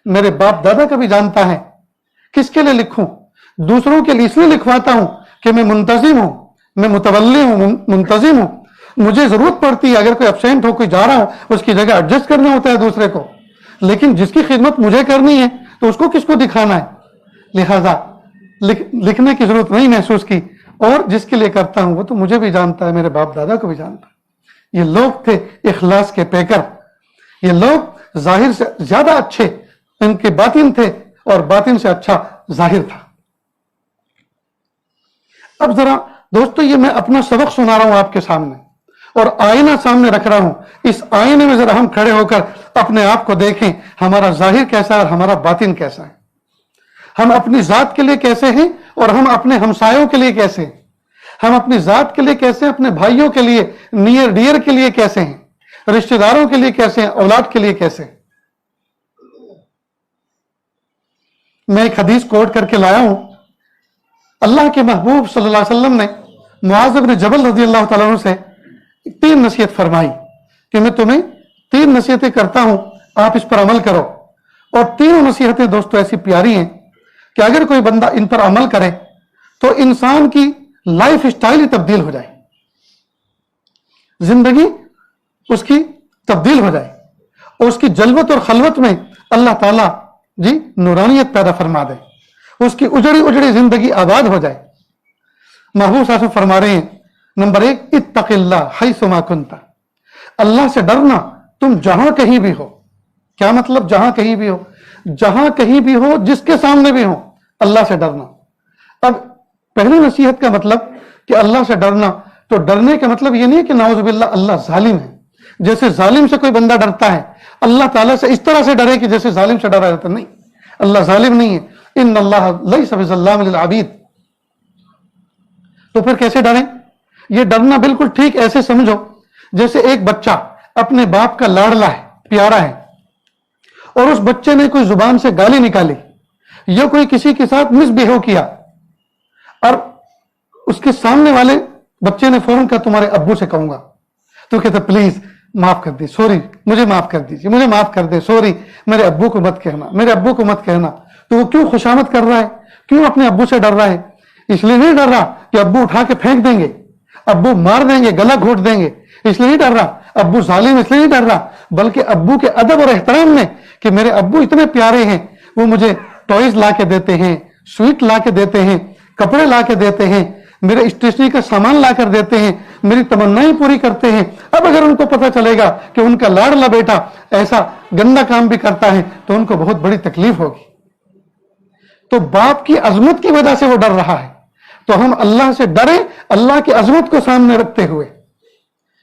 میرے باپ دادا کا بھی جانتا ہے۔ کس کے لیے لکھوں؟ دوسروں کے لیے اس لیے لکھواتا ہوں کہ میں منتظم ہوں، میں متولی ہوں، منتظم ہوں، مجھے ضرورت پڑتی ہے، اگر کوئی ایبسینٹ ہو، کوئی جا رہا ہو، اس کی جگہ ایڈجسٹ کرنا ہوتا ہے دوسرے کو، لیکن جس کی خدمت مجھے کرنی ہے تو اس کو کس کو دکھانا ہے؟ لہذا لکھنے کی ضرورت نہیں محسوس کی، اور جس کے لیے کرتا ہوں وہ تو مجھے بھی جانتا ہے، میرے باپ دادا کو بھی جانتا ہے۔ یہ لوگ تھے اخلاص کے پیکر، یہ لوگ ظاہر سے زیادہ اچھے ان کے باطن تھے اور باطن سے اچھا ظاہر تھا۔ اب ذرا دوستو یہ میں اپنا سبق سنا رہا ہوں آپ کے سامنے، اور آئینہ سامنے رکھ رہا ہوں، اس آئینے میں ذرا ہم کھڑے ہو کر اپنے آپ کو دیکھیں، ہمارا ظاہر کیسا ہے اور ہمارا باطن کیسا ہے، ہم اپنی ذات کے لیے کیسے ہیں اور ہم اپنے ہمسایوں کے لیے کیسے ہیں، ہم اپنی ذات کے لیے کیسے ہیں، اپنے بھائیوں کے لیے، نیئر ڈیئر کے لیے کیسے ہیں، رشتہ داروں کے لیے کیسے ہیں، اولاد کے لیے کیسے ہیں۔ میں ایک حدیث کوٹ کر کے لایا ہوں، اللہ کے محبوب صلی اللہ علیہ وسلم نے معاذ بن جبل رضی اللہ تعالیٰ عنہ سے 3 نصیحت فرمائی کہ میں تمہیں 3 نصیحتیں کرتا ہوں، آپ اس پر عمل کرو، اور تینوں نصیحتیں دوستو ایسی پیاری ہیں کہ اگر کوئی بندہ ان پر عمل کرے تو انسان کی لائف سٹائل ہی تبدیل ہو جائے، زندگی اس کی تبدیل ہو جائے، اور اس کی جلوت اور خلوت میں اللہ تعالیٰ نورانیت پیدا فرما دے، اس کی اجڑی اجڑی زندگی آباد ہو جائے۔ محبوب صلی اللہ علیہ وسلم فرما رہے ہیں، نمبر 1 اتق اللہ حیث ما کنت، اللہ سے ڈرنا تم جہاں کہیں بھی ہو۔ کیا مطلب جہاں کہیں بھی ہو؟ جہاں کہیں بھی ہو، جس کے سامنے بھی ہو، اللہ سے ڈرنا۔ اب پہلی نصیحت کا مطلب کہ اللہ سے ڈرنا، تو ڈرنے کا مطلب یہ نہیں ہے کہ نعوذ باللہ اللہ ظالم ہے، جیسے ظالم سے کوئی بندہ ڈرتا ہے اللہ تعالیٰ سے اس طرح سے ڈرے کہ جیسے ظالم سے ڈرا جاتا، نہیں، اللہ ظالم نہیں ہے، ان اللہ لیس بظلام للعبید۔ تو پھر کیسے ڈریں؟ یہ ڈرنا بالکل ٹھیک ایسے سمجھو جیسے ایک بچہ اپنے باپ کا لاڈلا ہے، پیارا ہے، اور اس بچے نے کوئی زبان سے گالی نکالی یا کوئی کسی کے ساتھ مس بہیو کیا، اور اس کے سامنے والے بچے نے فوراً کہا تمہارے ابو سے کہوں گا، تو کہتا پلیز معاف کر دی، سوری، مجھے معاف کر دیجیے، مجھے معاف کر دے، سوری، میرے ابو کو مت کہنا، میرے ابو کو مت کہنا۔ تو وہ کیوں خوشامد کر رہا ہے؟ کیوں اپنے ابو سے ڈر رہا ہے؟ اس لیے نہیں ڈر رہا کہ ابو اٹھا کے پھینک دیں گے، ابو مار دیں گے، گلا گھونٹ دیں گے، इसलिए नहीं डर रहा, अब्बू जालिम इसलिए नहीं डर रहा, बल्कि अब्बू के अदब और एहतराम में कि मेरे अब्बू इतने प्यारे हैं, वो मुझे टॉयज ला के देते हैं, स्वीट ला के देते हैं, कपड़े ला के देते हैं, मेरे स्टेशनरी का सामान ला कर देते हैं, मेरी तमन्नाएं पूरी करते हैं। अब अगर उनको पता चलेगा कि उनका लाडला बेटा ऐसा गंदा काम भी करता है तो उनको बहुत बड़ी तकलीफ होगी। तो बाप की अजमत की वजह से वो डर रहा है। तो हम अल्लाह से डरे अल्लाह की अजमत को सामने रखते हुए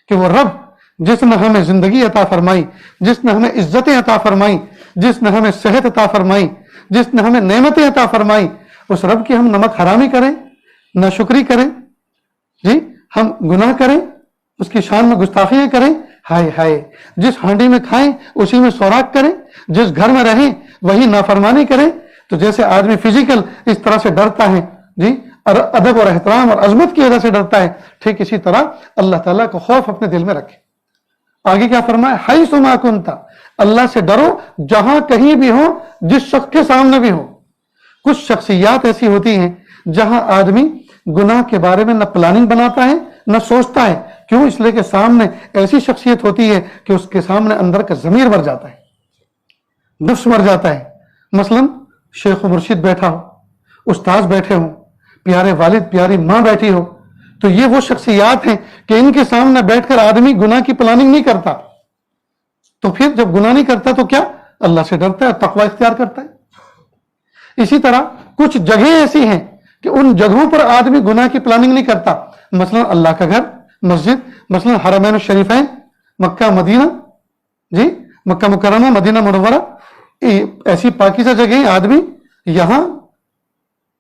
कि वो रब जिसने हमें जिंदगी अता फरमाई, जिसने हमें इज्जतें अता फरमाई, जिसने हमें सेहत अता फरमाई, जिसने हमें नेमतें अता फरमाई, उस रब की हम नमक हरामी करें, नाशुक्री करें, जी हम गुनाह करें, उसकी शान में गुस्ताखियां करें। हाय हाय, जिस हांडी में खाएं उसी में सौराख करें, जिस घर में रहें वही नाफरमानी करें। तो जैसे आदमी फिजिकल इस तरह से डरता है जी, अदब और एहतराम और अजमत की वजह से डरता है, ठीक इसी तरह अल्लाह ताला को खौफ अपने दिल में रखे। आगे क्या फरमाया, हाई सुमा कुंता, अल्लाह से डरो जहां कहीं भी हो, जिस शख्स के सामने भी हो। कुछ शख्सियात ऐसी होती हैं जहां आदमी गुनाह के बारे में न प्लानिंग बनाता है न सोचता है। क्यों? इसलिए कि सामने ऐसी शख्सियत होती है कि उसके सामने अंदर का जमीर मर जाता है, नफ्स मर जाता है। मसलन शेख मुर्शिद बैठा हो, उस्ताद बैठे हो, प्यारे वालिद प्यारी माँ बैठी हो, तो ये वो शख्सियात हैं कि इनके सामने बैठकर आदमी गुनाह की प्लानिंग नहीं करता। तो फिर जब गुनाह नहीं करता तो क्या? अल्लाह से डरता है, तकवा इख्तियार करता है। इसी तरह कुछ जगह ऐसी हैं कि उन जगहों पर आदमी गुनाह की प्लानिंग नहीं करता। मसलन अल्लाह का घर, मस्जिद, मसलन हरमैन शरीफैन, मक्का मदीना, जी मक्का मुकर्रमा, मदीना मुनव्वरा, ऐसी पाकीज़ा जगह आदमी यहां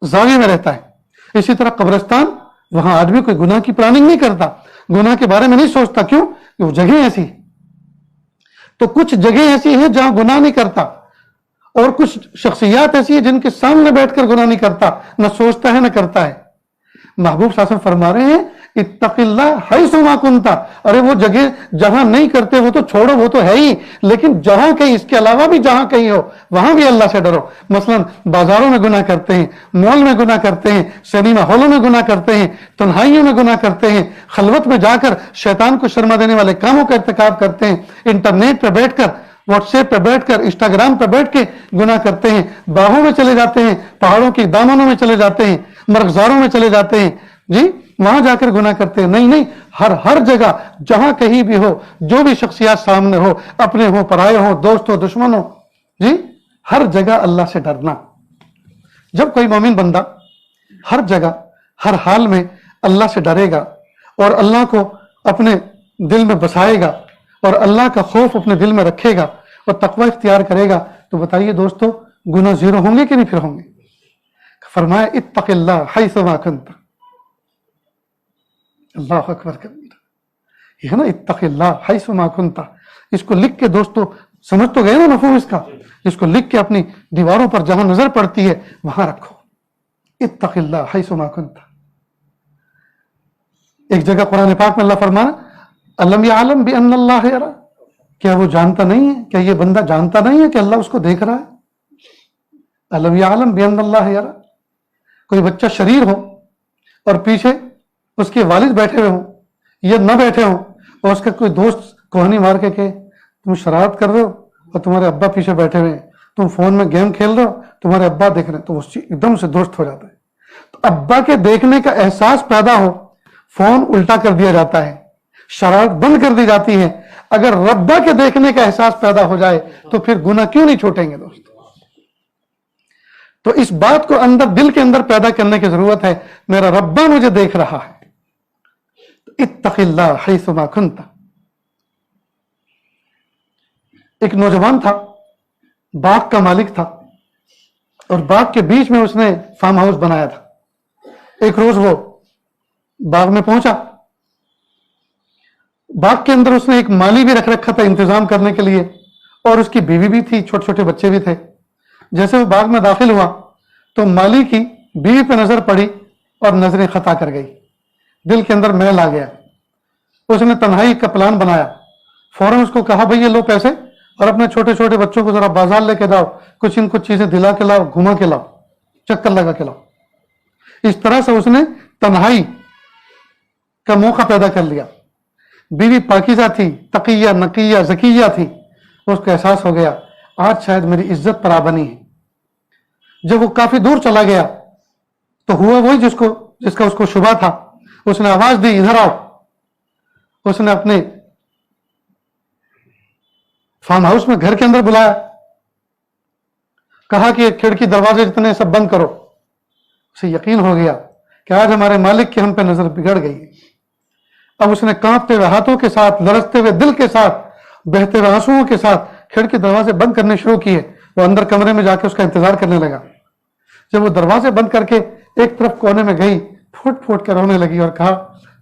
जाविया में रहता है। इसी तरह कब्रिस्तान, वहां आदमी कोई गुनाह की प्लानिंग नहीं करता, गुनाह के बारे में नहीं सोचता। क्यों? वो जगह ऐसी। तो कुछ जगह ऐसी है जहां गुनाह नहीं करता, और कुछ शख्सियात ऐसी है जिनके सामने बैठकर गुनाह नहीं करता, न सोचता है न करता है। महबूब शासन फरमा रहे हैं, इत्तक़िल्लाह हैसुमा कुंता, अरे वो जगह जहां नहीं करते वो तो छोड़ो, वो तो है ही, लेकिन जहां कहीं, इसके अलावा भी जहां कहीं हो वहां भी अल्लाह से डरो। मसलन बाजारों में गुनाह करते हैं, मॉल में गुनाह करते हैं, सिनेमा हॉलों में गुनाह करते हैं, तन्हाइयों में गुनाह करते हैं, खलवत में जाकर शैतान को शर्मा देने वाले कामों का इर्तिकाब करते हैं, इंटरनेट पर बैठकर, व्हाट्सएप पे बैठकर, इंस्टाग्राम पे बैठ के गुनाह करते हैं, बाहों में चले जाते हैं, पहाड़ों के दामनों में चले जाते हैं, मरगजारों में चले जाते हैं, जी वहां जाकर गुनाह करते हैं। नहीं नहीं, हर जगह जहां कहीं भी हो, जो भी शख्सियत सामने हो, अपने हो पराये हो, दोस्त हो दुश्मन हो, जी हर जगह अल्लाह से डरना। जब कोई मोमिन बंदा हर जगह हर हाल में अल्लाह से डरेगा और अल्लाह को अपने दिल में बसाएगा और अल्लाह का खौफ अपने दिल में रखेगा और तकवा इख्तियार करेगा, तो बताइए दोस्तों, गुनाह जीरो होंगे कि नहीं फिर होंगे? फरमाया इत्तक़िल्लाह हैसुमा कुंता, अल्लाहु अकबर कबीरा। ये है ना इत्तक़िल्लाह हैसुमा कुंता। इसको लिख के दोस्तों, समझ तो गए ना मफ़हूम इसका? इसको लिख के अपनी दीवारों पर जहां नजर पड़ती है वहां रखो, इत्तक़िल्लाह हैसुमा कुंता। एक जगह कुरान पाक में अल्लाह फरमाना, अलम यालम बिअन्नल्लाह यरा, क्या वो जानता नहीं है, क्या ये बंदा जानता नहीं है कि अल्लाह उसको देख रहा है? अलम यालम बिअन्नल्लाह यरा। कोई बच्चा शरीर हो और पीछे उसके वालिद बैठे हुए हो या न बैठे हो, और उसका कोई दोस्त कोहनी मार के कहे तुम शरारत कर रहे हो और तुम्हारे अब्बा पीछे बैठे हुए हैं, तुम फोन में गेम खेल रहे हो, तुम्हारे अब्बा देख रहे हैं, तो वो एकदम से दुरुस्त हो जाता है। तो अब्बा के देखने का एहसास पैदा हो, फोन उल्टा कर दिया जाता है, शरारत बंद कर दी जाती है। अगर रब्बा के देखने का एहसास पैदा हो जाए तो फिर गुनाह क्यों नहीं छूटेंगे दोस्तों? तो इस बात को अंदर, दिल के अंदर पैदा करने की जरूरत है, मेरा रब्बा मुझे देख रहा है। इत्तक़िल्लाह हैसुमा कुंता। एक नौजवान था, बाग का मालिक था, और बाग के बीच में उसने फार्म हाउस बनाया था। एक रोज वो बाग में पहुंचा, बाग के अंदर उसने एक माली भी रख रखा था इंतजाम करने के लिए, और उसकी बीवी भी थी, छोटे छोटे बच्चे भी थे। जैसे वो बाग में दाखिल हुआ तो माली की बीवी पे नजर पड़ी और नजरें खता कर गई, दिल के अंदर मैल आ गया। उसने तन्हाई का प्लान बनाया, फौरन उसको कहा भाई ये लो पैसे और अपने छोटे छोटे बच्चों को जरा बाजार लेके जाओ, कुछ इनको चीजें दिला के लाओ, घुमा के लाओ, चक्कर लगा के लाओ। इस तरह से उसने तन्हाई का मौका पैदा कर लिया। बीवी पाकीज़ा थी, तकिया नकिया ज़किया थी, उसको एहसास हो गया आज शायद मेरी इज्जत पर आ बनी है। जब वो काफी दूर चला गया तो हुआ वही जिसका उसको शुबा था। उसने आवाज दी, इधर आओ। उसने अपने फार्म हाउस में घर के अंदर बुलाया, कहा कि खिड़की दरवाजे जितने सब बंद करो। उसे यकीन हो गया कि आज हमारे मालिक की हम पे नजर बिगड़ गई। अब उसने कांपते हुए हाथों के साथ, लरजते हुए दिल के साथ, बहते हुए आंसुओं के साथ खिड़की दरवाजे बंद करने शुरू किए। वो अंदर कमरे में जाके उसका इंतजार करने लगा। जब वो दरवाजे बंद करके एक तरफ कोने में गई, फूट फूट कर रोने लगी और कहा,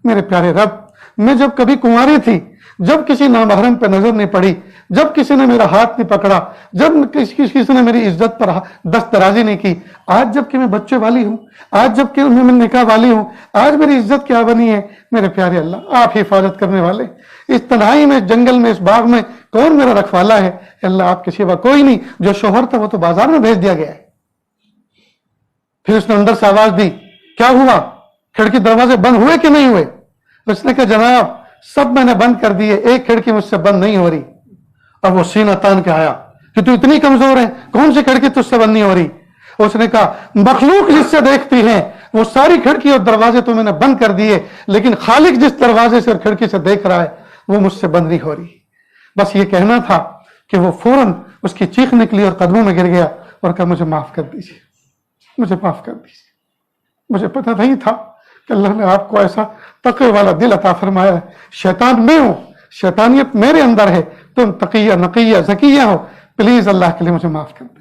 मेरे प्यारे रब, मैं जब कभी कुंवारी थी, जब किसी नामहरम पे नजर नहीं पड़ी, जब किसी ने मेरा हाथ नहीं पकड़ा, जब किसी ने मेरी इज्जत पर दस्तराजी नहीं की, आज जबकि मैं बच्चे वाली हूं, आज जबकि मैं निकाह वाली हूं, आज मेरी इज्जत क्या बनी है। मेरे प्यारे अल्लाह, आप हिफाजत करने वाले, इस तन्हाई में, इस जंगल में, इस बाग में कौन मेरा रखवाला है। अल्लाह आपके सिवा कोई नहीं। जो शोहर था वो तो बाजार में भेज दिया गया है। फिर उसने अंदर से आवाज दी, क्या हुआ, खिड़की दरवाजे बंद हुए कि नहीं हुए। उसने कहा, जनाब सब मैंने बंद कर दिए, एक खिड़की मुझसे बंद नहीं हो रही। अब वो सीना तान के आया कि तू इतनी कमजोर है, कौन सी खिड़की तुझसे बंद नहीं हो रही। उसने कहा, मखलूक जिससे देखती है वो सारी खिड़की और दरवाजे तो मैंने बंद कर दिए, लेकिन खालिक जिस दरवाजे से और खिड़की से देख रहा है वो मुझसे बंद नहीं हो रही। बस ये कहना था कि वो फौरन उसकी चीख निकली और कदमों में गिर गया और कहा, मुझे माफ कर दीजिए, मुझे माफ कर दीजिए। मुझे पता नहीं था कि अल्लाह ने आपको ऐसा तक़वे वाला दिल अता फरमाया है। शैतान मैं हूं, शैतानियत मेरे अंदर है, तुम तकिया नकिया ज़किया हो, प्लीज अल्लाह के लिए मुझे माफ कर दे।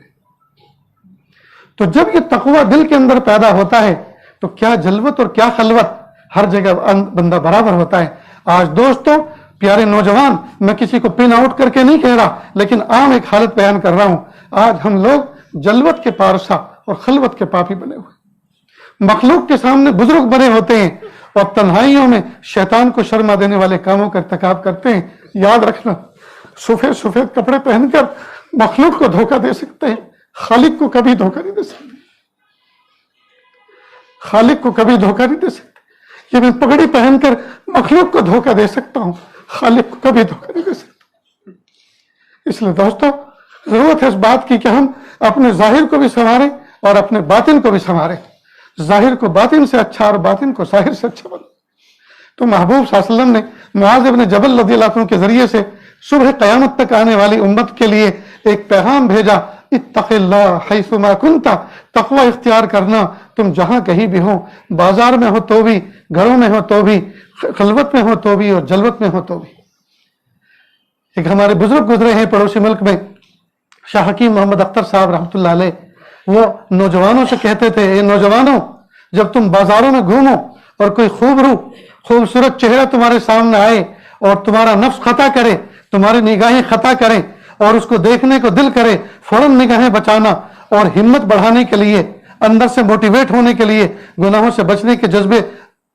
तो जब ये तकवा दिल के अंदर पैदा होता है तो क्या जलवत और क्या खलवत, हर जगह बंदा बराबर होता है। आज दोस्तों, प्यारे नौजवान, मैं किसी को पिन आउट करके नहीं कह रहा, लेकिन आम एक हालत बयान कर रहा हूं। आज हम लोग जलवत के पारसा और खलवत के पापी बने हुए, मखलूक के सामने बुजुर्ग बने होते हैं और तन्हाइयों में शैतान को शर्मा देने वाले कामों का इर्तिकाब करते हैं। याद रखना, सफेद सफेद कपड़े पहनकर मखलूक को धोखा दे सकते हैं, खालिक को कभी धोखा नहीं दे सकते। खालिक को कभी धोखा नहीं दे सकते। ये मैं पगड़ी पहनकर मखलूक को धोखा दे सकता हूं, खालिक को कभी धोखा नहीं दे सकता। इसलिए दोस्तों, जरूरत है इस बात की कि हम अपने जाहिर को भी संवारें और अपने बातिन को भी संवारें। जाहिर को बातिन से अच्छा और बातिन को जाहिर से अच्छा बने। तो महबूब सल्लल्लाहु अलैहि वसल्लम ने मुआज़ इब्न जबल रज़ियल्लाहु अन्हु के जरिए से सुबह क़यामत तक आने वाली उम्मत के लिए एक पैगाम भेजा, इत्तक़िल्लाह हैसुमा कुन्ता, तक़वा इख्तियार करना, तुम जहां कहीं भी हो, बाजार में हो तो भी, घरों में हो तो भी, खलवत में हो तो भी और जलवत में हो तो भी। एक हमारे बुजुर्ग गुजरे हैं पड़ोसी मुल्क में, शाह हकीम मोहम्मद अख्तर साहब रहमतुल्लाह अलैह, वो नौजवानों से कहते थे, ये नौजवानों, जब तुम बाजारों में घूमो और कोई खूबसूरत चेहरा तुम्हारे सामने आए और तुम्हारा नफ्स खता करे, तुम्हारी निगाहें खता करें और उसको देखने को दिल करे, फौरन निगाहें बचाना और हिम्मत बढ़ाने के लिए, अंदर से मोटिवेट होने के लिए, गुनाहों से बचने के जज्बे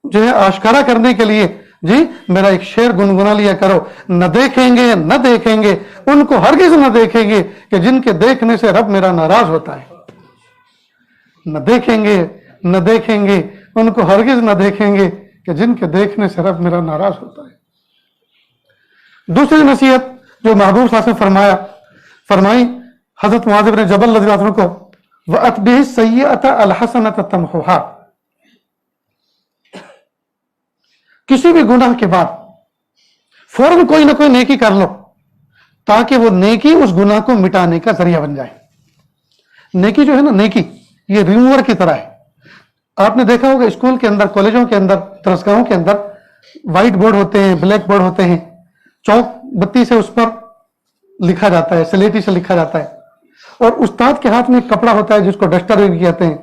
जो है आश्कारा करने के लिए, जी मेरा एक शेर गुनगुना लिया करो, न देखेंगे न देखेंगे उनको हरगिज न देखेंगे कि जिनके देखने से रब मेरा नाराज होता है। न देखेंगे न देखेंगे उनको हरगिज न देखेंगे कि जिनके देखने से रब मेरा नाराज होता है। दूसरी नसीहत जो महबूब साहब ने फरमाई हजरत मुआज़ इब्न जबल रज़ियल्लाहु अन्हु को, वअत्बिहि सय्यअत अल हसनत तमहुहा, किसी भी गुनाह के बाद फौरन कोई ना कोई नेकी कर लो ताकि वो नेकी उस गुनाह को मिटाने का जरिया बन जाए। नेकी जो है ना, नेकी ये रिमूवर की तरह है। आपने देखा होगा स्कूल के अंदर, कॉलेजों के अंदर, दरसगाहों के अंदर व्हाइट बोर्ड होते हैं, ब्लैक बोर्ड होते हैं, चौक बत्ती से उस पर लिखा जाता है, स्लेटी से लिखा जाता है, और उस्ताद के हाथ में एक कपड़ा होता है जिसको डस्टर भी कहते हैं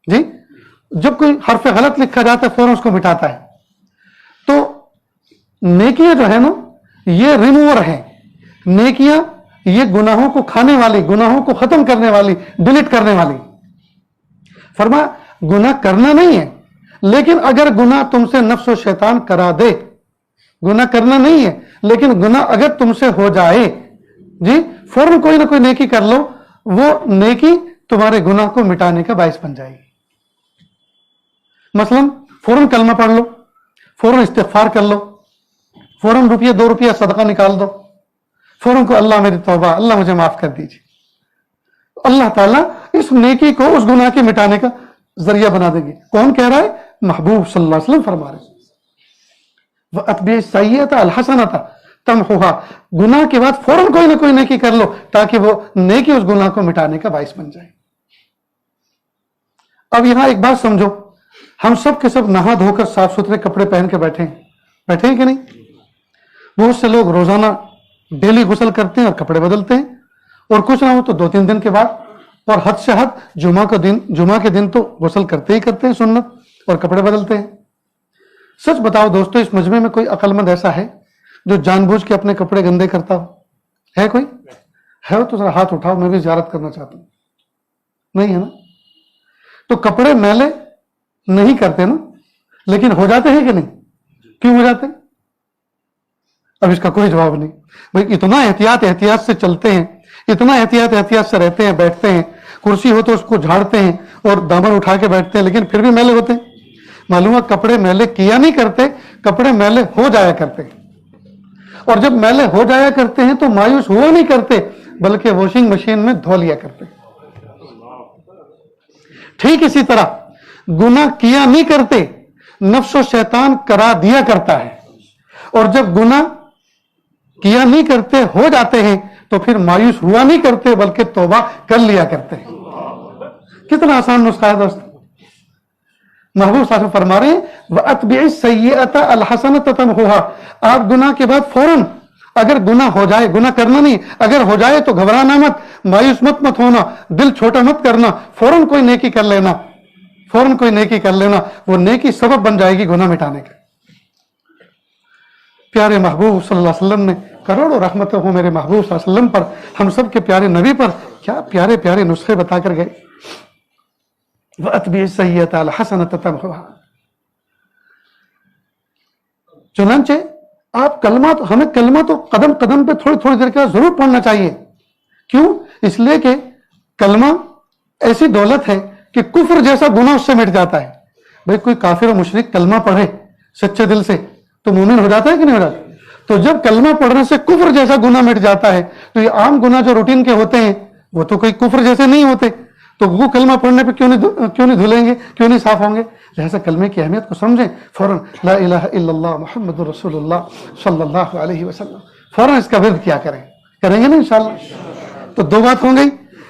जी। जब कोई हर्फ गलत लिखा जाता है फौरन उसको मिटाता है। तो नेकियां जो है ना, ये रिमूवर है। नेकियां ये गुनाहों को खाने वाली, गुनाहों को खत्म करने वाली, डिलीट करने वाली। फरमा गुनाह करना नहीं है, लेकिन अगर गुनाह तुमसे नफ्स और शैतान करा दे, गुनाह करना नहीं है लेकिन गुनाह अगर तुमसे हो जाए जी, फौरन कोई ना कोई नेकी कर लो, वो नेकी तुम्हारे गुनाह को मिटाने का बायस बन जाएगी। मसलन फौरन कलमा पढ़ लो, फौरन इस्तिग़फ़ार कर लो, फौरन रुपये 2 रुपया सदका निकाल दो, फौरन को अल्लाह मेरी तौबा, अल्लाह मुझे माफ कर दीजिए। अल्लाह ताला इस नेकी को उस गुनाह के मिटाने का जरिया बना देंगे। कौन कह रहा है? महबूब सल्लल्लाहु अलैहि वसल्लम फरमा रहे हैं, वअत्बि सय्यअता अलहसनता तमहुहा, गुनाह के बाद फौरन कोई ना कोई नेकी कर लो ताकि वो नेकी उस गुनाह को मिटाने का बाइस बन जाए। अब यहां एक बात समझो, हम सब के सब नहा धोकर साफ सुथरे कपड़े पहन के बैठे हैं कि नहीं? बहुत से लोग रोजाना डेली गुस्ल करते हैं और कपड़े बदलते हैं, और कुछ ना हो तो 2-3 दिन के बाद, और हद से हद जुमा के दिन तो गुस्ल करते ही करते हैं सुन्नत, और कपड़े बदलते हैं। सच बताओ दोस्तों, इस मजमे में कोई अक्लमंद ऐसा है जो जानबूझ के अपने कपड़े गंदे करता हो? है कोई? है तो जरा हाथ उठाओ, मैं भी ज़ियारत करना चाहता हूं। नहीं है ना? तो कपड़े मैले नहीं करते ना, लेकिन हो जाते हैं कि नहीं? क्यों हो जाते हैं? अब इसका कोई जवाब नहीं। भाई इतना एहतियात से चलते हैं, इतना एहतियात से रहते हैं, बैठते हैं, कुर्सी हो तो उसको झाड़ते हैं और दामन उठा के बैठते हैं, लेकिन फिर भी मैले होते हैं। मालूम है कपड़े मैले किया नहीं करते, कपड़े मैले हो जाया करते हैं। और जब मैले हो जाया करते हैं तो मायूस हुआ नहीं करते, बल्कि वॉशिंग मशीन में धो लिया करते हैं। ठीक इसी तरह गुनाह किया नहीं करते, नफ्स और शैतान करा दिया करता है। और जब गुनाह किया नहीं करते हो जाते हैं तो फिर मायूस हुआ नहीं करते, बल्कि तौबा कर लिया करते हैं। कितना आसान नुस्खा है दोस्तों। महबूब साहब फरमा रहे हैं, वअत्बि सय्यअता अलहसनता तमहुहा, आप गुनाह के बाद फौरन, अगर गुनाह हो जाए, गुनाह करना नहीं, अगर हो जाए तो घबराना मत, मायूस मत होना, दिल छोटा मत करना, फौरन कोई नेकी कर लेना, फौरन कोई नेकी कर लेना, वो नेकी सबब बन जाएगी गुनाह मिटाने का। प्यारे महबूब सल्लल्लाहु अलैहि वसल्लम ने, करोड़ों रहमतें हो मेरे महबूब सल्लल्लाहु अलैहि वसल्लम पर, हम सब के प्यारे नबी पर, क्या प्यारे प्यारे नुस्खे बताकर गए। वअत्बि सय्यअता अलहसनता तमहुहा। चुनांचे आप कलमा, हमें कलमा तो कदम कदम पे थोड़ी थोड़ी देर के जरूर पढ़ना चाहिए। क्यों? इसलिए कि कलमा ऐसी दौलत है कि कुफ्र जैसा गुनाह उससे मिट जाता है। भाई कोई काफिर और मुशरिक कलमा पढ़े सच्चे दिल से तो मोमिन हो जाता है कि नहीं हो जाता? तो जब कलमा पढ़ने से कुफ्र जैसा गुनाह मिट जाता है, तो ये आम गुनाह जो रूटीन के होते हैं वो तो कोई कुफ्र जैसे नहीं होते, तो वो कलमा पढ़ने पे क्यों नहीं धुलेंगे, क्यों नहीं साफ होंगे? लिहाजा कलमे की अहमियत को समझें, फौरन ला इलाहा इल्लल्लाह मुहम्मदुर रसूलुल्लाह सल्लल्लाहु अलैहि वसल्लम, फौरन इसका विर्द किया करेंगे ना इंशाअल्लाह। तो 2 बात हो गई,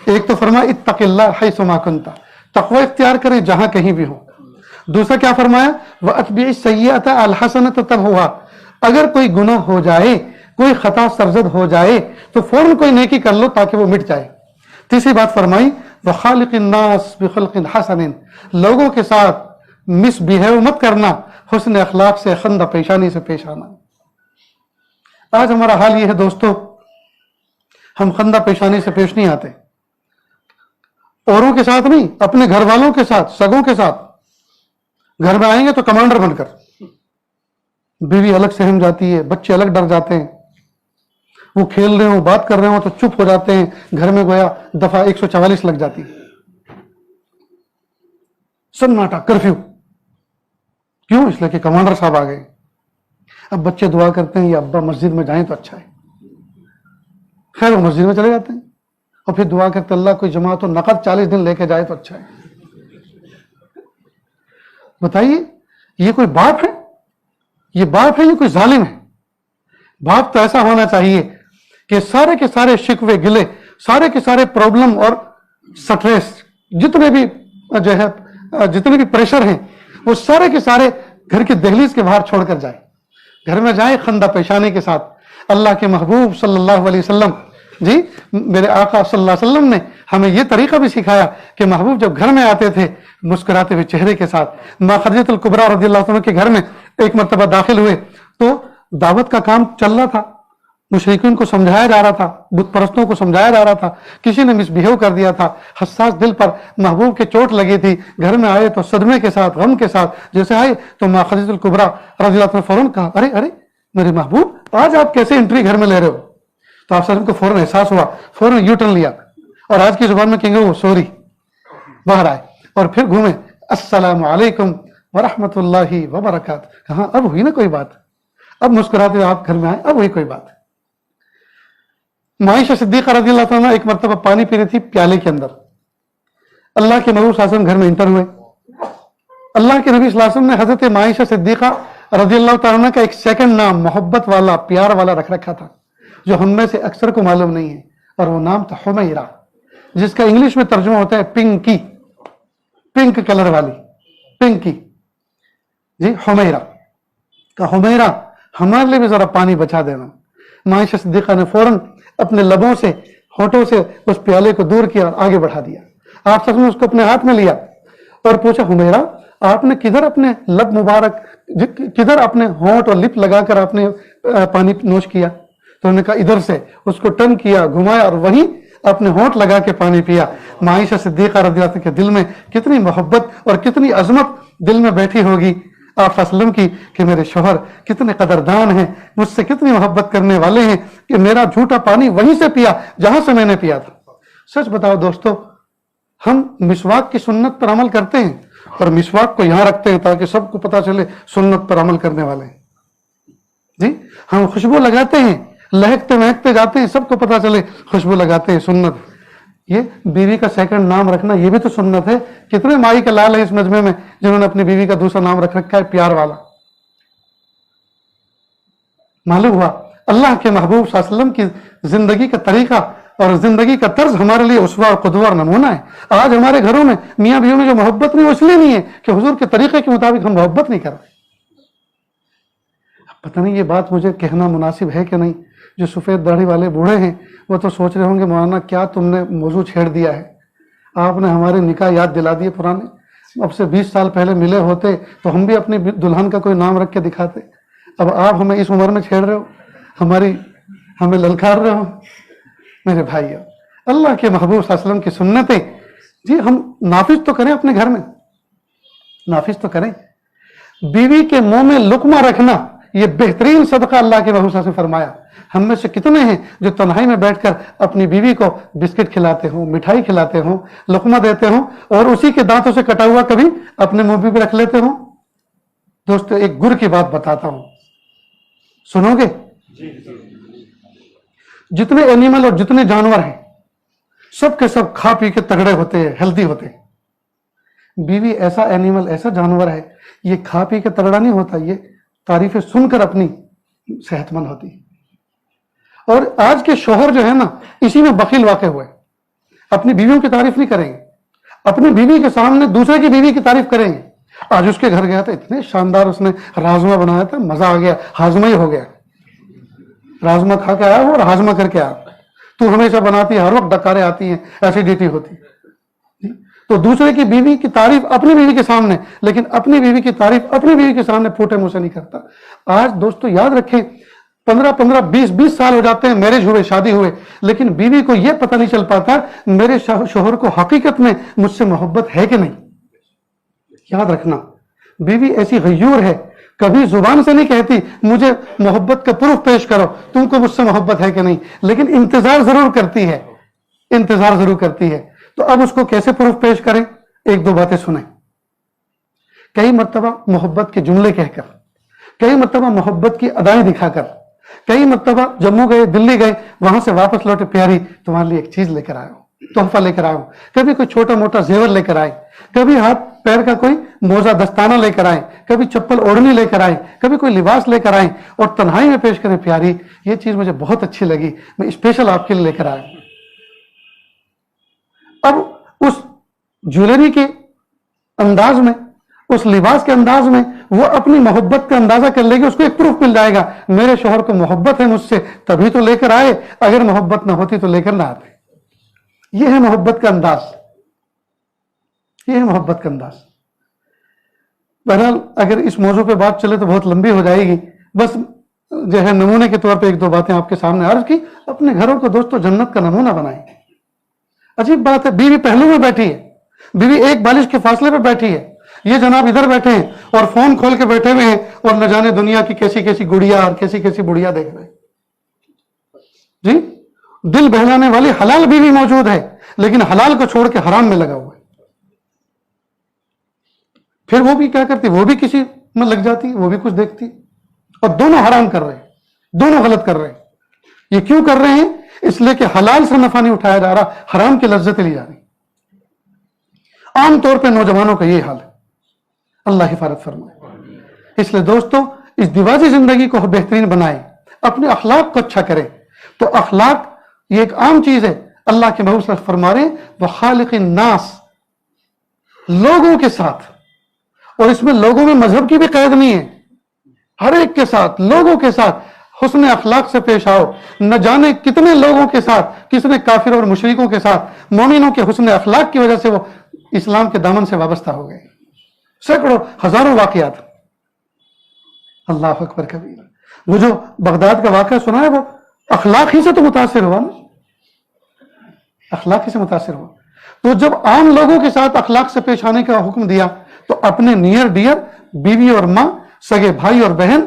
एक तो फरमाया इत्तक़िल्लाह हैसुमा कुन्ता, तक़वा इख्तियार करें जहां कहीं भी हो। दूसरा क्या फरमाया? वअत्बि सय्यअता अलहसनता तमहुहा, अगर कोई गुनाह हो जाए, कोई खता सरजद हो जाए तो फौरन कोई नेकी कर लो ताकि वो मिट जाए। तीसरी बात फरमाई वखालिकिन नास बिखुल्किन हसनिन, लोगों के साथ मिसबिहेव मत करना, हुस्न अखलाक से, खंदा पेशानी से पेश आना। आज हमारा हाल ये है दोस्तों, हम खंदा पेशानी से पेश नहीं आते, औरों के साथ नहीं, अपने घर वालों के साथ, सगों के साथ। घर में आएंगे तो कमांडर बनकर, बीवी अलग सहम जाती है, बच्चे अलग डर जाते हैं, वो खेल रहे हो, बात कर रहे हो तो चुप हो जाते हैं, घर में गोया दफा 144 लग जाती है, सन्नाटा, कर्फ्यू। क्यों? इसलिए कि कमांडर साहब आ गए। अब बच्चे दुआ करते हैं, ये अब्बा मस्जिद में जाएं तो अच्छा है। खैर वो मस्जिद में चले जाते हैं और फिर दुआ करते अल्लाह कोई जमात तो नकद 40 दिन लेके जाए तो अच्छा है। बताइए ये कोई बाप है? ये बाप है, ये कोई जालिम है? बाप तो ऐसा होना चाहिए कि सारे के सारे शिकवे गिले, सारे के सारे प्रॉब्लम और स्ट्रेस, जितने भी जो है, जितने भी प्रेशर हैं, वो सारे के सारे घर की दहलीज के बाहर छोड़कर जाए, घर में जाए खंदा पेशानी के साथ। अल्लाह के महबूब सल्लल्लाहु अलैहि वसल्लम जी, मेरे आका सल्लल्लाहु अलैहि वसल्लम ने हमें यह तरीका भी सिखाया कि महबूब जब घर में आते थे मुस्कुराते हुए चेहरे के साथ। मां खदीजतुल कुबरा रज़ियल्लाहु अन्हा के घर में एक मर्तबा दाखिल हुए तो दावत का काम चल रहा था, मुशरिकीन को समझाया जा रहा था, बुत परस्तों को समझाया जा रहा था, किसी ने मिसबिहेव कर दिया था, हसास दिल पर महबूब के चोट लगी थी। घर में आए तो सदमे के साथ, गम के साथ जैसे आए तो मां खदीजतुल कुबरा रज़ियल्लाहु अन्हा फौरन कहा, अरे अरे मेरे महबूब, आज आप कैसे एंट्री घर में ले रहे हो? तो आप सर को फौरन एहसास हुआ, फौरन यू टर्न लिया और आज की जुबान में कहेंगे वो सॉरी, बाहर आए और फिर घूमे, अस्सलामु अलैकुम व रहमतुल्लाहि व बरकातहू। कहा अब हुई ना कोई बात, اب मुस्कुराते हुए आप घर में आए, अब वही कोई बात है। माइशा सिद्दीक़ा रज़ियल्लाहु अन्हा एक मरतबा पानी पी रही थी प्याले के अंदर। अल्लाह के महबूब सल्लल्लाहु अलैहि वसल्लम घर में इंटर हुए। अल्लाह के नबी सल्लल्लाहु अलैहि वसल्लम ने हजरत माइशा सिद्दीक़ा रज़ियल्लाहु अन्हा का एक सेकंड नाम मोहब्बत वाला, प्यार वाला रख रखा था, जो हम में से अक्सर को मालूम नहीं है, और वो नाम था हुमैरा, जिसका इंग्लिश में तर्जुमा होता है पिंकी, पिंक कलर वाली, पिंकी जी, हुमैरा का। हुमैरा हमारे लिए भी जरा पानी बचा देना। माइशा सिद्दीक़ा ने फौरन अपने लबों से, होठों से उस प्याले को दूर किया और आगे बढ़ा दिया। आप सब ने उसको अपने हाथ में लिया और पूछा, हुमैरा आपने किधर अपने लब मुबारक, किधर अपने होंठ और लिप लगाकर आपने पानी नोश किया? तो उन्होंने कहा इधर से। उसको टर्न किया, घुमाया और वहीं अपने होंठ लगा के पानी पिया। माइशा सिद्दीक़ा रज़ियल्लाहु अन्हा के दिल में कितनी मोहब्बत और कितनी अजमत दिल में बैठी होगी आप वसल्लम की, कि मेरे शौहर कितने कदरदान हैं, मुझसे कितनी मोहब्बत करने वाले हैं कि मेरा झूठा पानी वहीं से पिया जहां से मैंने पिया था। सच बताओ दोस्तों, हम मिसवाक की सुन्नत पर अमल करते हैं और मिसवाक को यहां रखते हैं ताकि सबको पता चले सुन्नत पर अमल करने वाले हैं जी। हम खुशबू लगाते हैं, लहकते महकते जाते हैं, सबको पता चले खुशबू लगाते हैं, सुन्नत। ये बीवी का सेकंड नाम रखना, ये भी तो सुन्नत है। कितने माई का लाल है इस मजमे में जिन्होंने अपनी बीवी का दूसरा नाम रख रखा है प्यार वाला। मालूम हुआ अल्लाह के महबूब सल्लल्लाहु अलैहि वसल्लम की जिंदगी का तरीका और जिंदगी का तर्ज हमारे लिए उसवा और कुदवा और नमूना है। आज हमारे घरों में मियाँ बीवी में जो मोहब्बत नहीं, वो इसलिए नहीं है कि हुजूर के तरीके के मुताबिक हम मोहब्बत नहीं कर रहे। पता नहीं ये बात मुझे कहना मुनासिब है कि नहीं। जो सफेद दाढ़ी वाले बूढ़े हैं वो तो सोच रहे होंगे, मौलाना क्या तुमने मौजू छेड़ दिया है, आपने हमारे निकाह याद दिला दिए पुराने। अब से 20 साल पहले मिले होते तो हम भी अपनी दुल्हन का कोई नाम रख के दिखाते। अब आप हमें इस उम्र में छेड़ रहे हो, हमें ललकार रहे हो। मेरे भाइयों, अल्लाह के महबूब सल्लल्लाहु अलैहि वसल्लम की सुन्नतें जी हम नाफिज तो करें, अपने घर में नाफिज तो करें। बीवी के मुंह में लुकमा रखना ये बेहतरीन सदका अल्लाह के महबूब से फरमाया। हम में से कितने हैं जो तन्हाई में बैठकर अपनी बीवी को बिस्किट खिलाते हो, मिठाई खिलाते हो, लुकमा देते हो और उसी के दांतों से कटा हुआ कभी अपने मुंह में भी रख लेते हो। दोस्तों, एक गुर की बात बताता हूं, सुनोगे? जितने एनिमल और जितने जानवर हैं सब के सब खा पी के तगड़े होते हैं, हेल्दी होते हैं। बीवी ऐसा एनिमल, ऐसा जानवर है, ये खा पी के तगड़ा नहीं होता, ये तारीफें सुनकर अपनी सेहतमंद होती है। और आज के शोहर जो है ना, इसी में बखील वाक़े हुए, अपनी बीवियों की तारीफ नहीं करेंगे, अपनी बीवी के सामने दूसरे की बीवी की तारीफ करेंगे। आज उसके घर गया था, इतने शानदार उसने राजमा बनाया था, मजा आ गया, हाजमा ही हो गया। राजमा खा के आया वो और हाजमा करके आया। तू हमेशा बनाती है, हर वक्त डकारे आती हैं, एसिडिटी होती है। तो दूसरे की बीवी की तारीफ अपनी बीवी के सामने, लेकिन अपनी बीवी की तारीफ अपनी बीवी के सामने फूटे मुंह से नहीं करता। आज दोस्तों याद रखें, 15-15, 20-20 साल हो जाते हैं मैरिज हुए, शादी हुए, लेकिन बीवी को यह पता नहीं चल पाता मेरे शोहर को हकीकत में मुझसे मोहब्बत है कि नहीं। याद रखना, बीवी ऐसी गयूर है, कभी जुबान से नहीं कहती मुझे मोहब्बत का प्रूफ पेश करो, तुमको मुझसे मोहब्बत है कि नहीं, लेकिन इंतजार जरूर करती है, इंतजार जरूर करती है। तो अब उसको कैसे प्रूफ पेश करें? एक दो बातें सुने। कई मर्तबा मोहब्बत के जुमले कहकर, कई मर्तबा मोहब्बत की अदाएं दिखाकर, कई मर्तबा जम्मू गए, दिल्ली गए, वहां से वापस लौटे, प्यारी तुम्हारे लिए एक चीज लेकर आया हूं, तोहफा लेकर आया हूं। कभी कोई छोटा मोटा जेवर लेकर आए, कभी हाथ पैर का कोई मोजा दस्ताना लेकर आए, कभी चप्पल ओढ़नी लेकर आए, कभी कोई लिबास लेकर आए और तन्हाई में पेश करें, प्यारी ये चीज मुझे बहुत अच्छी लगी, मैं स्पेशल आपके लिए लेकर आया। अब उस ज्वेलरी के अंदाज में, उस लिबास के अंदाज में वो अपनी मोहब्बत का अंदाजा कर लेगी, उसको एक प्रूफ मिल जाएगा, मेरे शौहर को मोहब्बत है मुझसे तभी तो लेकर आए, अगर मोहब्बत ना होती तो लेकर ना आते। ये है मोहब्बत का अंदाज, ये है मोहब्बत का अंदाज। बहरहाल अगर इस मौजू पे बात चले तो बहुत लंबी हो जाएगी, बस जो है नमूने के तौर पे एक दो बातें आपके सामने अर्ज की। अपने घरों को दोस्तों जन्नत का नमूना बनाएं। अजीब बात है, बीवी पहलू में बैठी है, बीवी एक बालिश के फासले पर बैठी है, ये जनाब इधर बैठे हैं और फोन खोल के बैठे हुए हैं और न जाने दुनिया की कैसी कैसी गुड़िया और कैसी कैसी बुढ़िया देख रहे हैं जी। दिल बहलाने वाली हलाल बीवी मौजूद है, लेकिन हलाल को छोड़ के हराम में लगा हुआ है। फिर वो भी क्या करती, वो भी किसी में लग जाती, वो भी कुछ देखती। اور دونوں حرام کر رہے ہیں, دونوں غلط کر رہے ہیں. یہ کیوں کر رہے ہیں؟ اس لیے کہ حلال سے نفع نہیں اٹھایا جا رہا, حرام کی لذتیں لی جا رہی. عام طور پہ نوجوانوں کا یہ حال ہے. اللہ حفاظت فرمائے. اس لیے دوستو, اس دیواجی زندگی کو بہترین بنائیں, اپنے اخلاق کو اچھا کریں. تو اخلاق یہ ایک عام چیز ہے. اللہ کے محبوب صلی اللہ علیہ وسلم فرما رہے ہیں وخالق الناس, لوگوں کے ساتھ. اور اس میں لوگوں میں مذہب کی بھی قید نہیں ہے, ہر ایک کے ساتھ, لوگوں کے ساتھ حسن اخلاق سے پیش آؤ. نہ جانے کتنے لوگوں کے ساتھ, کتنے کافر اور مشرکوں کے ساتھ مومنوں کے حسن اخلاق کی وجہ سے وہ اسلام کے دامن سے وابستہ ہو گئے. سینکڑوں ہزاروں واقعات. اللہ اکبر کبیر. وہ جو بغداد کا واقعہ سنا ہے وہ اخلاق ہی سے تو متاثر ہوا نا, اخلاق ہی سے متاثر ہوا. تو جب عام لوگوں کے ساتھ اخلاق سے پیش آنے کا حکم دیا تو اپنے نیئر ڈیئر, بیوی اور ماں, سگے بھائی اور بہن,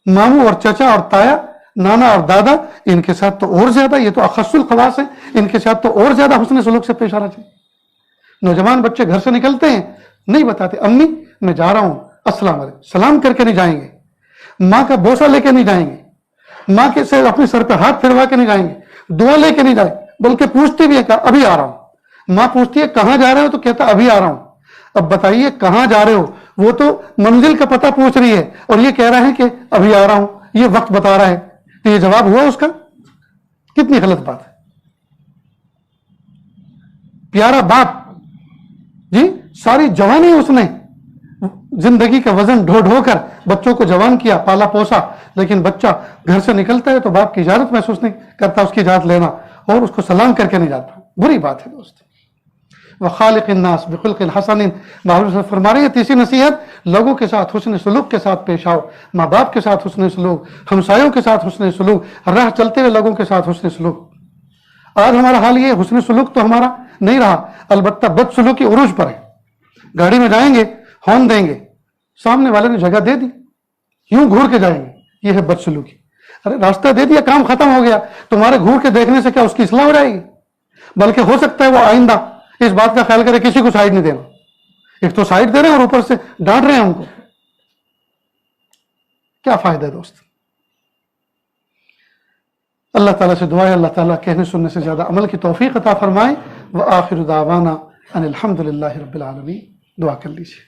ماموں اور چچا اور تایا, نانا اور دادا, ان کے ساتھ تو اور زیادہ, یہ تو اخص الخواص ہیں, ان کے ساتھ تو اور زیادہ حسن سلوک سے پیش آنا چاہیے. نوجوان بچے گھر سے نکلتے ہیں, نہیں بتاتے امی میں جا رہا ہوں, السلام علیکم, سلام کر کے نہیں جائیں گے, ماں کا بوسہ لے کے نہیں جائیں گے, ماں کے سے اپنے سر پہ ہاتھ پھروا کے نہیں جائیں گے, دعا لے کے نہیں جائیں, بلکہ پوچھتے بھی ہے کہ ابھی آ رہا ہوں. ماں پوچھتی ہے کہاں جا رہے ہو, تو کہتا ابھی آ رہا ہوں. اب بتائیے کہاں جا رہے ہو, وہ تو منزل کا پتہ پوچھ رہی ہے اور یہ کہہ رہا ہے کہ ابھی آ رہا ہوں, یہ وقت بتا رہا ہے. تو یہ جواب ہوا اس کا؟ کتنی غلط بات ہے. پیارا باپ جی, ساری جوانی اس نے زندگی کا وزن ڈھو ڈھو کر بچوں کو جوان کیا, پالا پوسا, لیکن بچہ گھر سے نکلتا ہے تو باپ کی اجازت محسوس نہیں کرتا, اس کی اجازت لینا, اور اس کو سلام کر کے نہیں جاتا. بری بات ہے دوست. وخالق الناس بخلق حسن, محبوب فرما رہے ہیں تیسری نصیحت, لوگوں کے ساتھ حسن سلوک کے ساتھ پیش آؤ. ماں باپ کے ساتھ حسن سلوک, ہمسایوں کے ساتھ حسن سلوک, راہ چلتے ہوئے لوگوں کے ساتھ حسن سلوک. آج ہمارا حال یہ, حسن سلوک تو ہمارا نہیں رہا, البتہ بد سلوکی عروج پر ہے. گاڑی میں جائیں گے, ہارن دیں گے, سامنے والے نے جگہ دے دی, یوں گھور کے جائیں گے, یہ ہے بد سلوکی. ارے راستہ دے دیا, کام ختم ہو گیا, تمہارے گھور کے دیکھنے سے کیا اس کی اصلاح ہو جائے گی؟ بلکہ ہو سکتا ہے وہ آئندہ اس بات کا خیال کرے کسی کو سائڈ نہیں دینا. ایک تو سائڈ دے رہے ہیں اور اوپر سے ڈانٹ رہے ہیں ہم کو. کیا فائدہ ہے دوست؟ اللہ تعالیٰ سے دعا ہے اللہ تعالیٰ کہنے سننے سے زیادہ عمل کی توفیق عطا فرمائے. وآخر دعوانا ان الحمد للہ رب العالمین. دعا کر لیجیے.